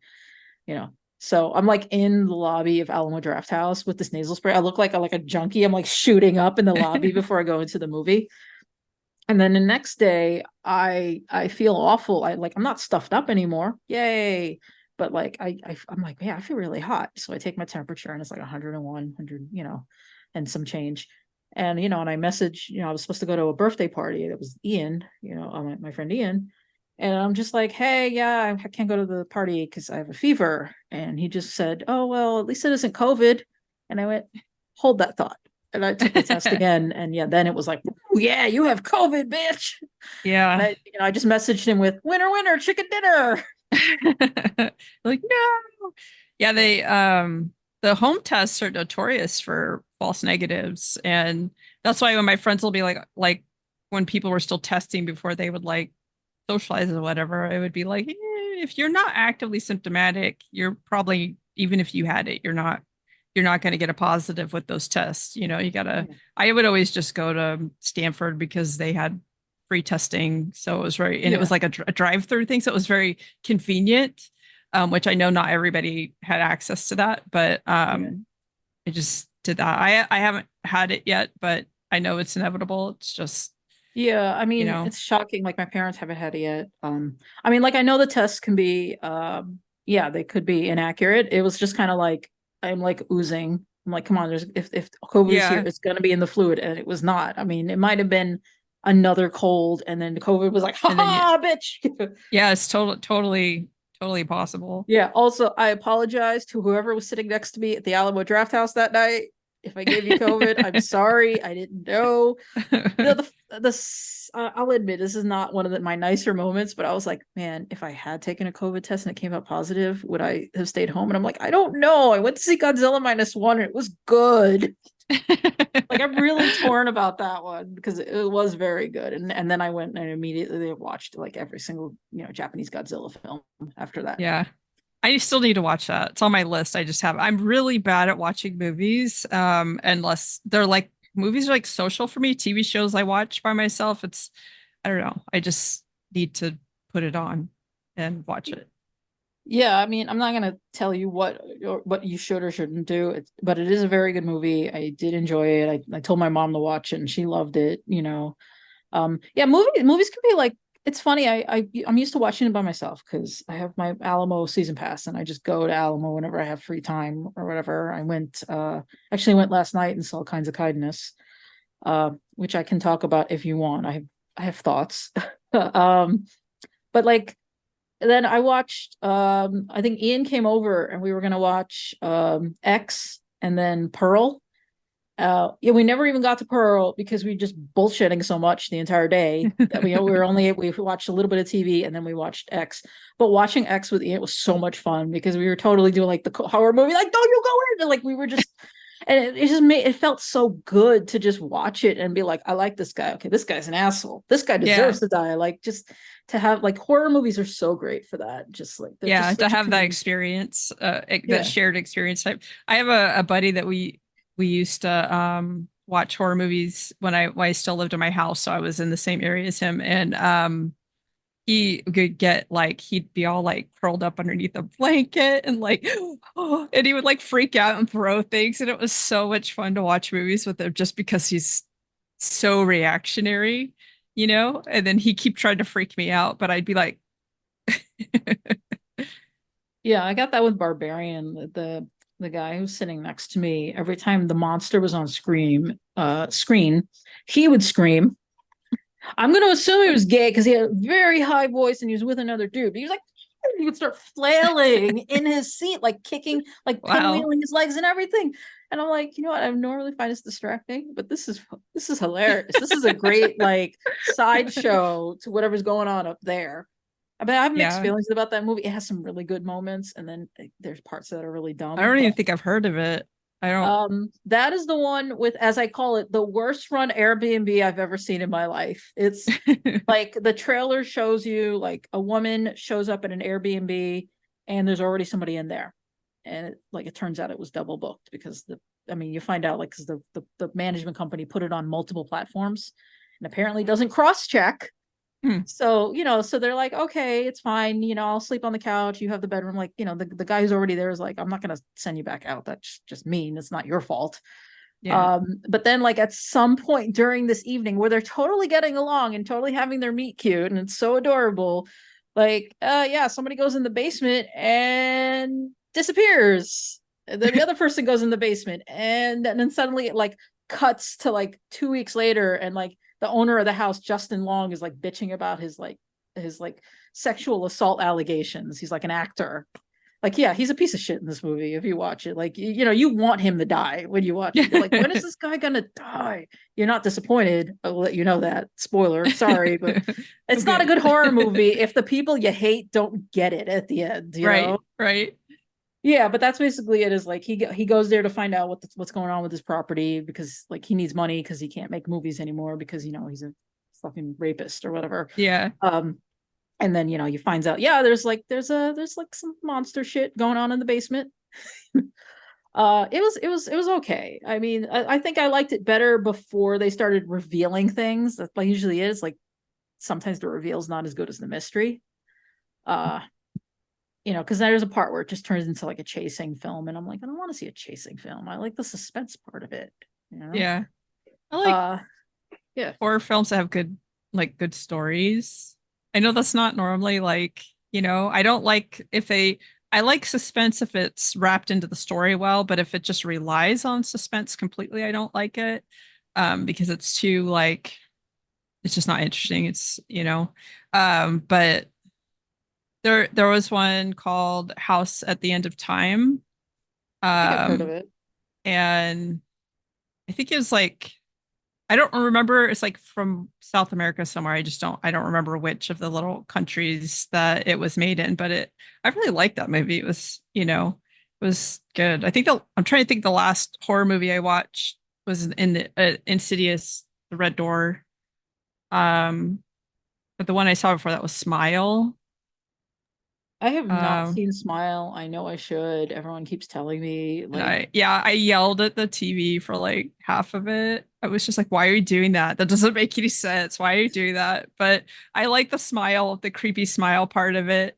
you know. So I'm like in the lobby of Alamo Draft House with this nasal spray. I look like a junkie. I'm like shooting up in the lobby before I go into the movie. And then the next day, I feel awful. I'm not stuffed up anymore. Yay! But like I'm like, yeah, I feel really hot. So I take my temperature and it's like 101, 100, and some change. And, and I messaged, I was supposed to go to a birthday party. It was Ian, my friend Ian. And I'm just like, hey, yeah, I can't go to the party because I have a fever. And he just said, oh, well, at least it isn't COVID. And I went, hold that thought. And I took the test again. And yeah, then it was like, yeah, you have COVID, bitch. And
Yeah.
I just messaged him with winner, winner, chicken dinner.
Like, no. Yeah, the home tests are notorious for false negatives. And that's why when my friends will be like when people were still testing before they would like socialize or whatever, it would be like, if you're not actively symptomatic, you're probably, even if you had it, you're not going to get a positive with those tests. You gotta,
Yeah.
I would always just go to Stanford because they had free testing. So it was and it was
Yeah.
like a drive-through thing. So it was very convenient, which I know not everybody had access to that, but
Yeah.
I just did that. I haven't had it yet, but I know it's inevitable. It's just,
Yeah, I
you
mean,
know,
it's shocking. Like my parents haven't had it yet. I mean, like I know the tests can be, yeah, they could be inaccurate. It was just kind of like I'm like oozing. I'm like, come on, there's if COVID is here,
yeah.
it's gonna be in the fluid, and it was not. I mean, it might have been another cold, and then the COVID was like, ha
And then
ha, bitch.
yeah, it's totally possible.
Yeah. Also, I apologize to whoever was sitting next to me at the Alamo Draft House that night. If I gave you COVID, I'm sorry. I didn't know. I'll admit this is not one of my nicer moments, but I was like, man, if I had taken a COVID test and it came out positive, would I have stayed home? And I'm like, I don't know. I went to see Godzilla -1 and it was good. Like I'm really torn about that one because it was very good. And then I went and immediately watched like every single, Japanese Godzilla film after that.
Yeah. I still need to watch that. It's on my list. I'm really bad at watching movies. Unless they're like movies are like social for me. TV shows I watch by myself. I don't know. I just need to put it on and watch it.
Yeah, I mean, I'm not gonna tell you what you should or shouldn't do, but it is a very good movie. I did enjoy it. I told my mom to watch it, and she loved it. Yeah, movies can be like it's funny. I'm used to watching it by myself because I have my Alamo season pass, and I just go to Alamo whenever I have free time or whatever. I actually went last night and saw Kinds of Kindness, which I can talk about if you want. I have thoughts, but like then I watched I think Ian came over and we were gonna watch X and then Pearl. Yeah, we never even got to Pearl because we just bullshitting so much the entire day that we watched a little bit of TV and then we watched X. But watching X with Ian was so much fun because we were totally doing like the horror movie, like don't you go in, and like we were just and it just made it felt so good to just watch it and be like, I like this guy. Okay, this guy's an asshole. This guy
Yeah.
deserves to die. Like just to have like horror movies are so great for that. Just like they're
Yeah.
just
To
such a
have that
community.
experience, that
Yeah.
shared experience type. I have a buddy that we used to watch horror movies when I still lived in my house. So I was in the same area as him. And he could get like he'd be all like curled up underneath a blanket and like oh, and he would like freak out and throw things, and it was so much fun to watch movies with him just because he's so reactionary, and then he keep trying to freak me out, but I'd be like
Yeah, I got that with Barbarian. The guy who's sitting next to me, every time the monster was on screen, he would scream. I'm gonna assume he was gay because he had a very high voice and he was with another dude. But he was like, he would start flailing in his seat, like kicking, like
wow.
pinwheeling his legs and everything. And I'm like, you know what? I normally find this distracting, but this is hilarious. This is a great like sideshow to whatever's going on up there. I mean, I have mixed
Yeah,
feelings about that movie. It has some really good moments, and then there's parts that are really
I
dumb.
don't even
But
think I've heard of it. I don't.
that is the one with, as I call it, the worst run Airbnb I've ever seen in my life. It's like the trailer shows you like a woman shows up at an Airbnb and there's already somebody in there. And it turns out it was double booked because you find out like because the management company put it on multiple platforms and apparently doesn't cross check.
Hmm.
So, so they're like, okay, it's fine. I'll sleep on the couch. You have the bedroom. Like, the guy who's already there is like, I'm not going to send you back out. That's just mean. It's not your fault.
Yeah.
But then like at some point during this evening where they're totally getting along and totally having their meet cute and it's so adorable, like, yeah, somebody goes in the basement and disappears. And then the other person goes in the basement and then suddenly like cuts to like 2 weeks later, and like the owner of the house, Justin Long, is like bitching about his like sexual assault allegations. He's like an actor. Like, yeah, he's a piece of shit in this movie if you watch it. Like, you know, you want him to die when you watch it. You're like, when is this guy gonna die? You're not disappointed. I'll let you know that. Spoiler, sorry, but it's not a
Okay.
good horror movie if the people you hate don't get it at the end, you
Right,
know?
right.
Yeah, but that's basically it. Is like he goes there to find out what's going on with his property, because like he needs money because he can't make movies anymore because, you know, he's a fucking rapist or whatever.
Yeah.
Um, and then, you know, you finds out, yeah, there's like some monster shit going on in the basement. It was okay. I mean, I think I liked it better before they started revealing things. That like usually is like sometimes the reveal's not as good as the mystery. Uh, you know, because there's a part where it just turns into like a chasing film, and I'm like, I don't want to see a chasing film. I like the suspense part of it, you know.
Yeah. I like
Uh, yeah,
horror films that have good stories. I know that's not normally like, I don't like if they I like suspense if it's wrapped into the story well, but if it just relies on suspense completely, I don't like it. Because it's too like it's just not interesting. But there was one called House at the End of Time.
I think I've heard of
Um,
it.
and I think it was like I don't remember. It's like from South America somewhere. I don't remember which of the little countries that it was made in, but I really liked that movie. It was good. I'm trying to think the last horror movie I watched was in the Insidious, The Red Door. Um, but the one I saw before that was Smile.
I have not
Um,
seen Smile. I know I should. Everyone keeps telling me
And
like,
I yelled at the TV for like half of it. I was just like, why are you doing that? That doesn't make any sense. Why are you doing that? But I like the creepy smile part of it.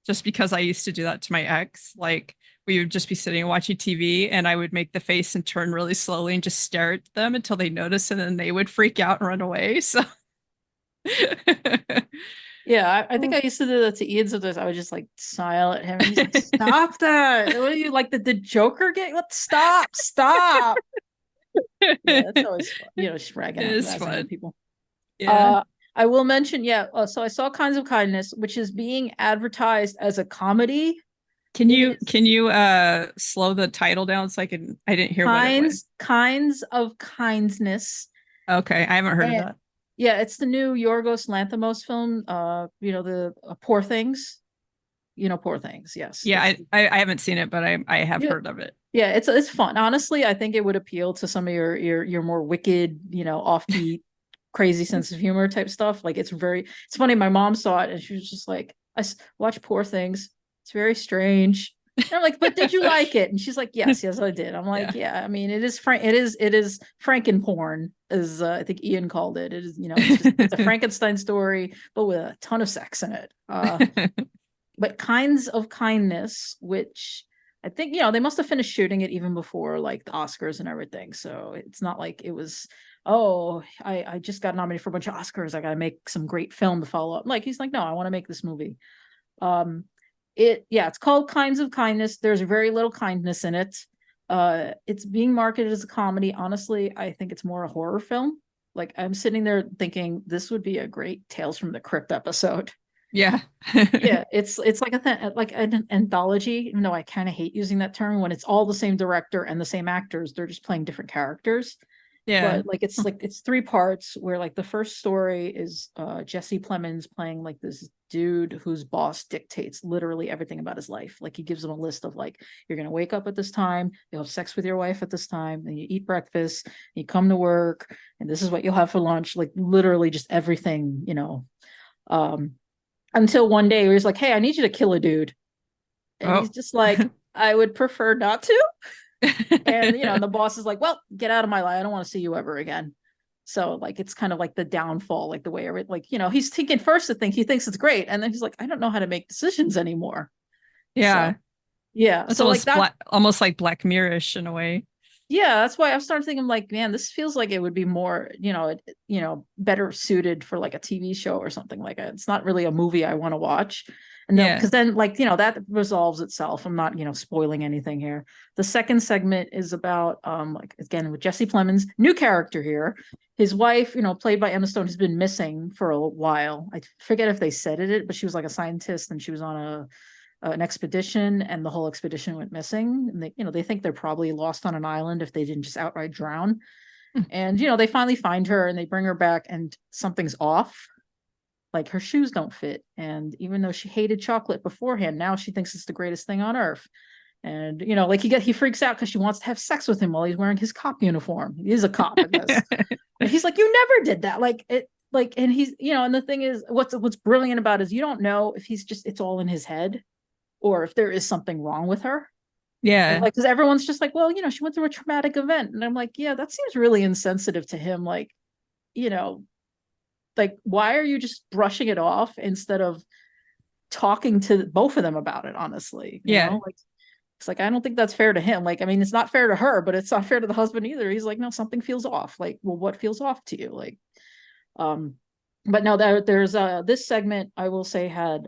Just because I used to do that to my ex. Like we would just be sitting and watching TV and I would make the face and turn really slowly and just stare at them until they notice and then they would freak out and run away. So
yeah, I think I used to do that to Ian sometimes. I would just like smile at him, and he's like, "Stop that! What are you like the Joker game? What? Stop! Stop!" Yeah, that's always fun. You know, just
it is
razzing on
fun.
people.
Yeah.
Uh, I will mention, yeah. So I saw Kinds of Kindness, which is being advertised as a comedy. It is
Can you slow the title down so I didn't hear what it was.
kinds of kindness.
Okay, I haven't heard of
And
that.
yeah, it's the new Yorgos Lanthimos film. You know, the Poor Things. You know, Poor Things. Yes,
Yeah,
that's
I haven't seen it, but I have
yeah.
heard of it.
Yeah, it's fun. Honestly, I think it would appeal to some of your more wicked, you know, offbeat, crazy sense of humor type stuff. Like it's funny. My mom saw it and she was just like, watch Poor Things. It's very strange. And I'm like, but did you like it? And she's like, yes, I did. I'm like,
Yeah.
yeah. I mean, it is Frankenporn, as I think Ian called it. It is, you know, it's a Frankenstein story, but with a ton of sex in it. But Kinds of Kindness, which I think, you know, they must have finished shooting it even before like the Oscars and everything. So it's not like it was, oh, I just got nominated for a bunch of Oscars. I got to make some great film to follow up. Like he's like, no, I want to make this movie. Um, it's called Kinds of Kindness. There's very little kindness in it. It's being marketed as a comedy. Honestly, I think it's more a horror film. Like I'm sitting there thinking this would be a great Tales from the Crypt episode.
Yeah.
Yeah, it's like like an anthology, even though I kind of hate using that term when it's all the same director and the same actors, they're just playing different characters.
Yeah.
But like it's three parts where like the first story is Jesse Plemons playing like this dude whose boss dictates literally everything about his life. Like he gives him a list of like, you're gonna wake up at this time, you'll have sex with your wife at this time, and you eat breakfast, you come to work, and this is what you'll have for lunch. Like literally just everything, you know. Um, until one day where he's like, hey, I need you to kill a dude. And he's
Oh.
just like, I would prefer not to. And, you know, and the boss is like, well, get out of my life. I don't want to see you ever again. So, like, it's kind of like the downfall, like the way, like, you know, he's thinking first to think he thinks it's great. And then he's like, I don't know how to make decisions anymore. So,
Yeah.
yeah.
That's
So, like, that,
almost like Black Mirror-ish in a way.
yeah, that's why I started thinking, like, man, this feels like it would be more, better suited for like a TV show or something like that. It's not really a movie I want to watch. And then,
Yeah.
because then, like, that resolves itself. I'm not, spoiling anything here. The second segment is about, like, again, with Jesse Plemons, new character here. His wife, played by Emma Stone, has been missing for a while. I forget if they said it, but she was like a scientist and she was on an expedition, and the whole expedition went missing. And they think they're probably lost on an island if they didn't just outright drown. And they finally find her and they bring her back, and something's off. Like, her shoes don't fit, and even though she hated chocolate beforehand, now she thinks it's the greatest thing on earth. And like, he freaks out because she wants to have sex with him while he's wearing his cop uniform. He is a cop, I guess. And he's like, you never did that. Like, it, like, and he's, and the thing is, what's brilliant about it is you don't know if it's all in his head, or if there is something wrong with her. And
Yeah.
like, because everyone's just like, well, she went through a traumatic event. And I'm like, yeah, that seems really insensitive to him. Like, you know, like, why are you just brushing it off instead of talking to both of them about it? Honestly,
Yeah.
like, it's like, I don't think that's fair to him. Like, I mean, it's not fair to her, but it's not fair to the husband either. He's like, no, something feels off. Like, well, what feels off to you? Like, um, but no, there's this segment, I will say, had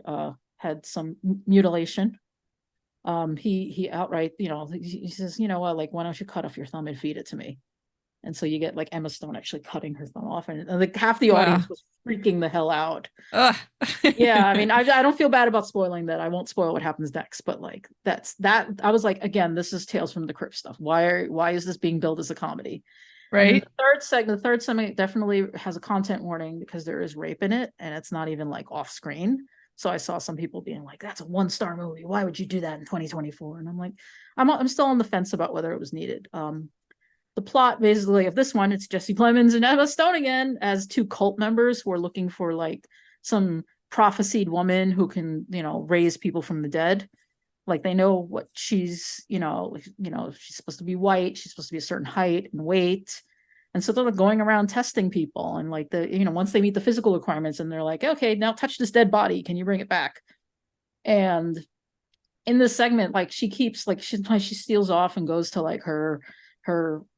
some mutilation. He outright, he says, like, why don't you cut off your thumb and feed it to me? And so you get like Emma Stone actually cutting her thumb off, and like half the
Wow.
audience was freaking the hell out.
Ugh.
Yeah, I mean, I don't feel bad about spoiling that. I won't spoil what happens next, but like, that's that. I was like, again, this is Tales from the Crypt stuff. Why is this being billed as a comedy? And then
Right.
the third segment definitely has a content warning because there is rape in it, and it's not even like off screen. So I saw some people being like, "That's a 1-star movie. Why would you do that in 2024?" And I'm like, I'm still on the fence about whether it was needed. The plot basically of this one, it's Jesse Plemons and Emma Stone again as two cult members who are looking for like some prophesied woman who can, raise people from the dead. Like, they know what she's, she's supposed to be white, she's supposed to be a certain height and weight. And so they're like going around testing people, and like, once they meet the physical requirements, and they're like, okay, now touch this dead body, can you bring it back? And in this segment, like, she keeps like, she steals off and goes to like her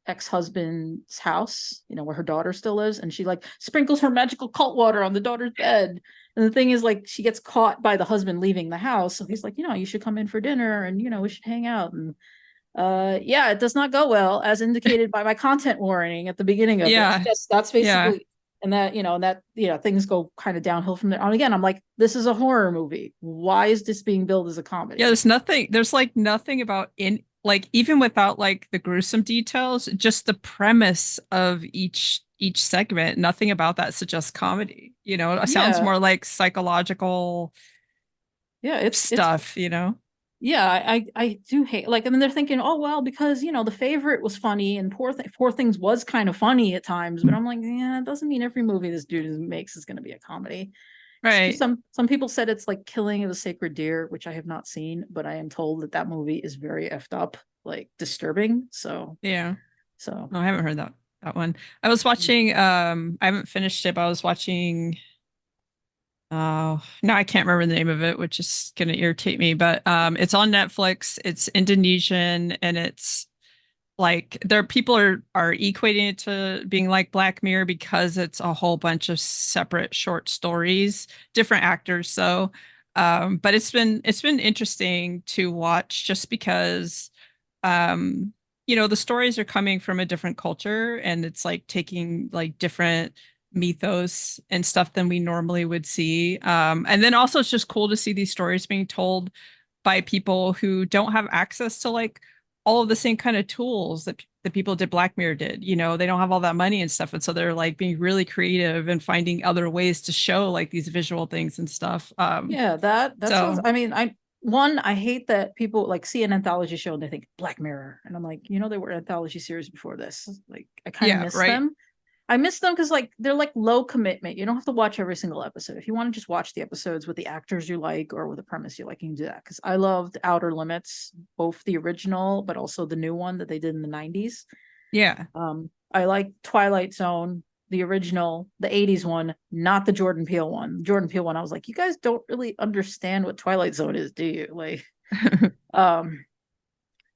ex-husband's house, where her daughter still lives, and she like sprinkles her magical cult water on the daughter's bed. And the thing is, like, she gets caught by the husband leaving the house, so he's like, you should come in for dinner, and we should hang out. And yeah, it does not go well, as indicated by my content warning at the beginning of this.
Yeah.
Yes, that's
Yeah.
basically. And things go kind of downhill from there. And again, I'm like, this is a horror movie. Why is this being billed as a
Yeah,
comedy?
there's like nothing about in like even without like the gruesome details, just the premise of each segment, nothing about that suggests comedy. It sounds
Yeah,
more like psychological
yeah, it's
stuff.
yeah, I do hate, like, I mean, they're thinking, oh well, because The Favorite was funny, and Poor Things was kind of funny at times, but I'm like, yeah, it doesn't mean every movie this dude makes is going to be a comedy.
Right.
Some people said it's like Killing of a Sacred Deer, which I have not seen, but I am told that movie is very effed up, like disturbing. So
Yeah.
so
No, I haven't heard that one. I was watching I haven't finished it, but I was watching oh, no, I can't remember the name of it, which is going to irritate me, but it's on Netflix. It's Indonesian, and it's like there people are equating it to being like Black Mirror because it's a whole bunch of separate short stories, different actors. So, but it's been interesting to watch just because, um, the stories are coming from a different culture, and it's like taking like different mythos and stuff than we normally would see. And then also it's just cool to see these stories being told by people who don't have access to like all of the same kind of tools that the people did Black Mirror did. They don't have all that money and stuff. And so they're like being really creative and finding other ways to show like these visual things and stuff.
yeah, that sounds.
So
I mean, I hate that people like see an anthology show and they think Black Mirror, and I'm like, they were anthology series before this. Like, I kind of
yeah,
miss
right.
them. I miss them because like they're like low commitment. You don't have to watch every single episode. If you want to just watch the episodes with the actors you like or with a premise you like, you can do that. Because I loved Outer Limits, both the original but also the new one that they did in the 90s.
Yeah.
I like Twilight Zone, the original, the 80s one, not the Jordan Peele one. Jordan Peele one, I was like, you guys don't really understand what Twilight Zone is, do you? Like, um,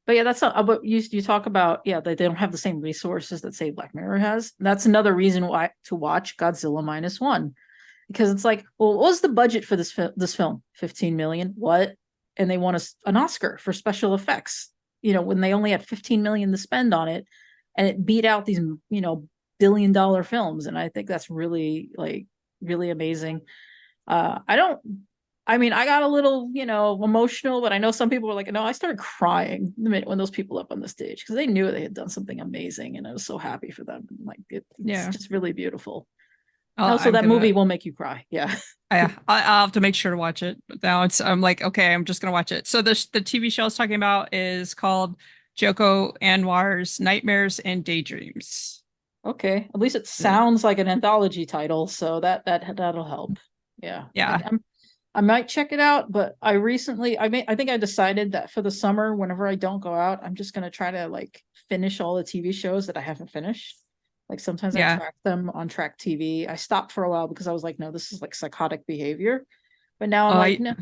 but yeah, that's not what you talk about. Yeah, they don't have the same resources that say Black Mirror has. That's another reason why to watch Godzilla minus one. because it's like, well, what was the budget for this film? 15 million. What? And they won an Oscar for special effects. When they only had 15 million to spend on it, and it beat out these billion-dollar films. And I think that's really like really amazing. I don't. I mean, I got a little, emotional, but I know some people were like, no, I started crying the minute when those people up on the stage because they knew they had done something amazing, and I was so happy for them. Like it's
Yeah.
just really beautiful.
I'll,
Also,
I'm
that
gonna
movie will make you cry. Yeah.
I'll have to make sure to watch it. But now I'm like, okay, I'm just gonna watch it. So the TV show I was talking about is called Joko Anwar's Nightmares and Daydreams.
Okay. At least it sounds like an anthology title, so that'll help. Yeah.
Yeah.
I might check it out, but I think I decided that for the summer, whenever I don't go out, I'm just gonna try to like finish all the TV shows that I haven't finished. Like sometimes I
Yeah.
track them on Track TV. I stopped for a while because I was like, no, this is like psychotic behavior. But now I'm
Oh,
like, no,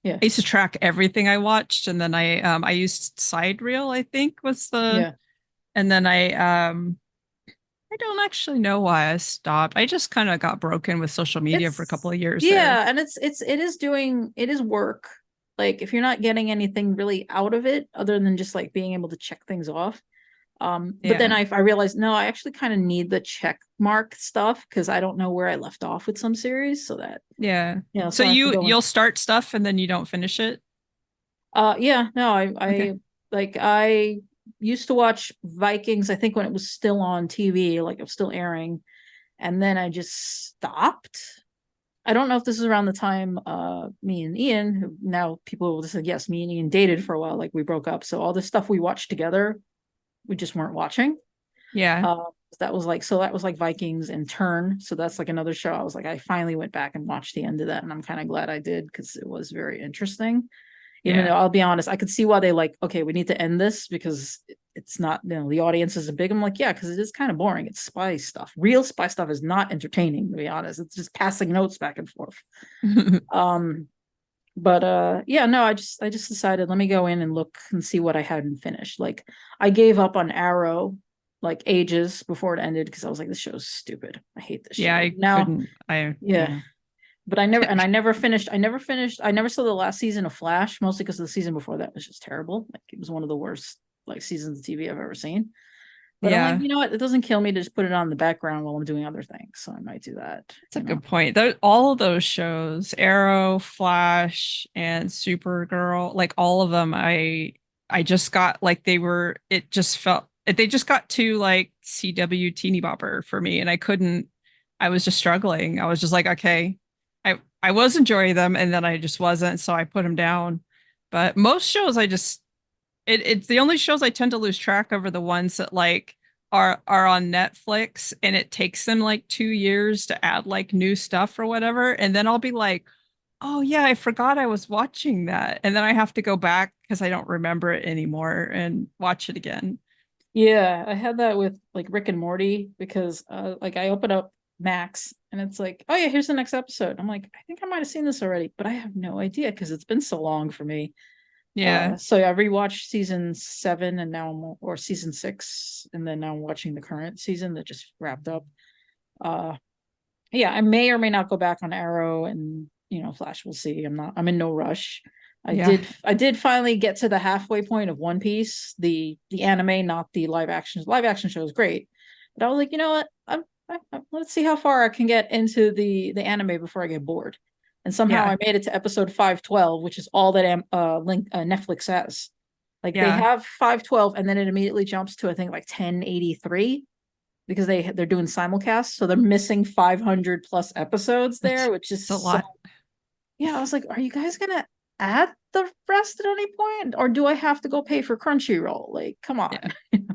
yeah,
I used to track everything I watched, and then I used Sidereal, I think was the,
yeah.
and then I don't actually know why I stopped. I just kind of got broken with social media for a couple
It's
of years there.
yeah, and it is work. Like if you're not getting anything really out of it other than just like being able to check things off. But then
Yeah.
I realized no, I actually kind of need the check mark stuff because I don't know where I left off with some series, so that
Yeah. So
so I have to go in.
you'll start stuff and then you don't finish it.
Yeah, no,
Okay.
I used to watch Vikings, I think when it was still on TV, like it was still airing, and then I just stopped. I don't know if this is around the time me and Ian, who now people will just say, yes, me and Ian dated for a while, like we broke up. So all the stuff we watched together, we just weren't watching.
Yeah.
Uh, that was like Vikings and Turn. So that's like another show. I was like, I finally went back and watched the end of that, and I'm kind of glad I did because it was very interesting. Even though
Yeah.
I'll be honest, I could see why they like, okay, we need to end this because it's not, the audience isn't big. I'm like, yeah, because it is kind of boring. It's spy stuff. Real spy stuff is not entertaining, to be honest. It's just passing notes back and forth. Um, but yeah, no, I just decided let me go in and look and see what I hadn't finished. Like I gave up on Arrow like ages before it ended because I was like, this show's stupid. I hate this
Yeah,
show.
I
Now,
couldn't.
yeah,
Yeah.
but I never saw the last season of Flash, mostly because the season before that was just terrible. Like it was one of the worst like seasons of TV I've ever seen. But I'm like,
Yeah.
you know what? It doesn't kill me to just put it on the background while I'm doing other things. So I might do that,
It's a good point. All of those shows, Arrow, Flash, and Supergirl, like all of them, I just got like it just felt they just got too like CW teeny bopper for me, and I was just struggling. I was just like, okay, I was enjoying them, and then I just wasn't, so I put them down. But most shows it's the only shows I tend to lose track of are the ones that like are on Netflix and it takes them like 2 years to add like new stuff or whatever. And then I'll be like, oh yeah, I forgot I was watching that. And then I have to go back because I don't remember it anymore and watch it again.
Yeah, I had that with like Rick and Morty because like I open up Max and it's like, oh yeah, here's the next episode. I'm like, I think I might have seen this already, but I have no idea because it's been so long for me.
Yeah.
So yeah, I rewatched season 7 and or season 6, and then now I'm watching the current season that just wrapped up. Uh yeah, I may or may not go back on Arrow and Flash. We'll see. I'm in no rush.
Yeah.
I did finally get to the halfway point of One Piece, the anime, not the live action. Live action show is great, but I was like, you know what? Let's see how far I can get into the anime before I get bored. And somehow
Yeah.
I made it to episode 512, which is all that Netflix has. Like they
Yeah.
have 512, and then it immediately jumps to I think like 1083 because they're doing simulcast, so they're missing 500 plus episodes
It's
there, which is
it's a
so.
lot.
Yeah, I was like, are you guys gonna add the rest at any point, or do I have to go pay for Crunchyroll? Like, come on.
Yeah.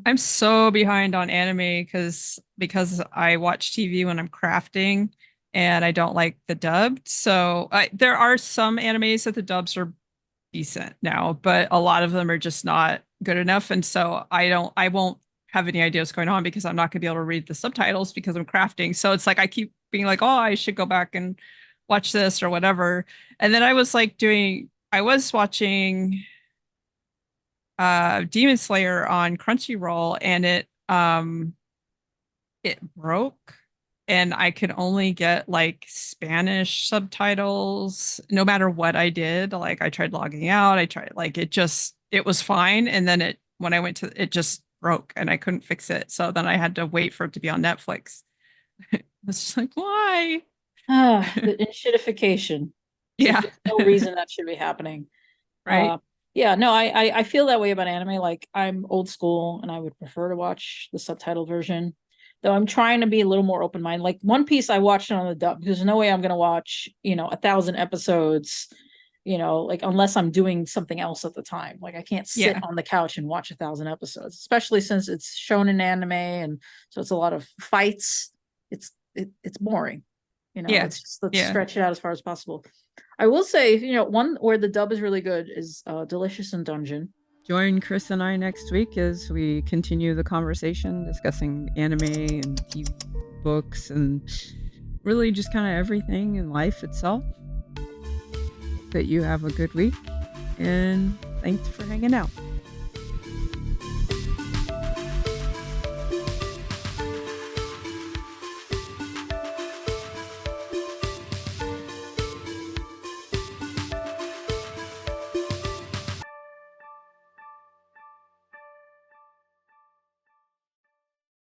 I'm so behind on anime because I watch TV when I'm crafting and I don't like the dubbed. So there are some animes that the dubs are decent now, but a lot of them are just not good enough. And so I won't have any idea what's going on because I'm not going to be able to read the subtitles because I'm crafting. So it's like I keep being like, oh, I should go back and watch this or whatever. And then I was watching Demon Slayer on Crunchyroll and it broke. and I could only get like Spanish subtitles no matter what I did. Like I tried logging out, I tried like it was fine. And then when I went to it just broke and I couldn't fix it. So then I had to wait for it to be on Netflix. It's just like, why?
The enshittification. It's like
Yeah.
there's no reason that should be happening.
Right.
Yeah, no, I feel that way about anime. Like I'm old school and I would prefer to watch the subtitle version. Though I'm trying to be a little more open minded. Like One Piece, I watched it on the dub because there's no way I'm gonna watch, 1,000 episodes, like unless I'm doing something else at the time. Like I can't sit
Yeah.
on the couch and watch 1,000 episodes, especially since it's shown in anime and so it's a lot of fights. It's boring.
Yeah.
It's just let's
Yeah.
stretch it out as far as possible. I will say, one where the dub is really good is Delicious in Dungeon.
Join Kris and I next week as we continue the conversation discussing anime and TV books and really just kind of everything in life itself. That you have a good week and thanks for hanging out.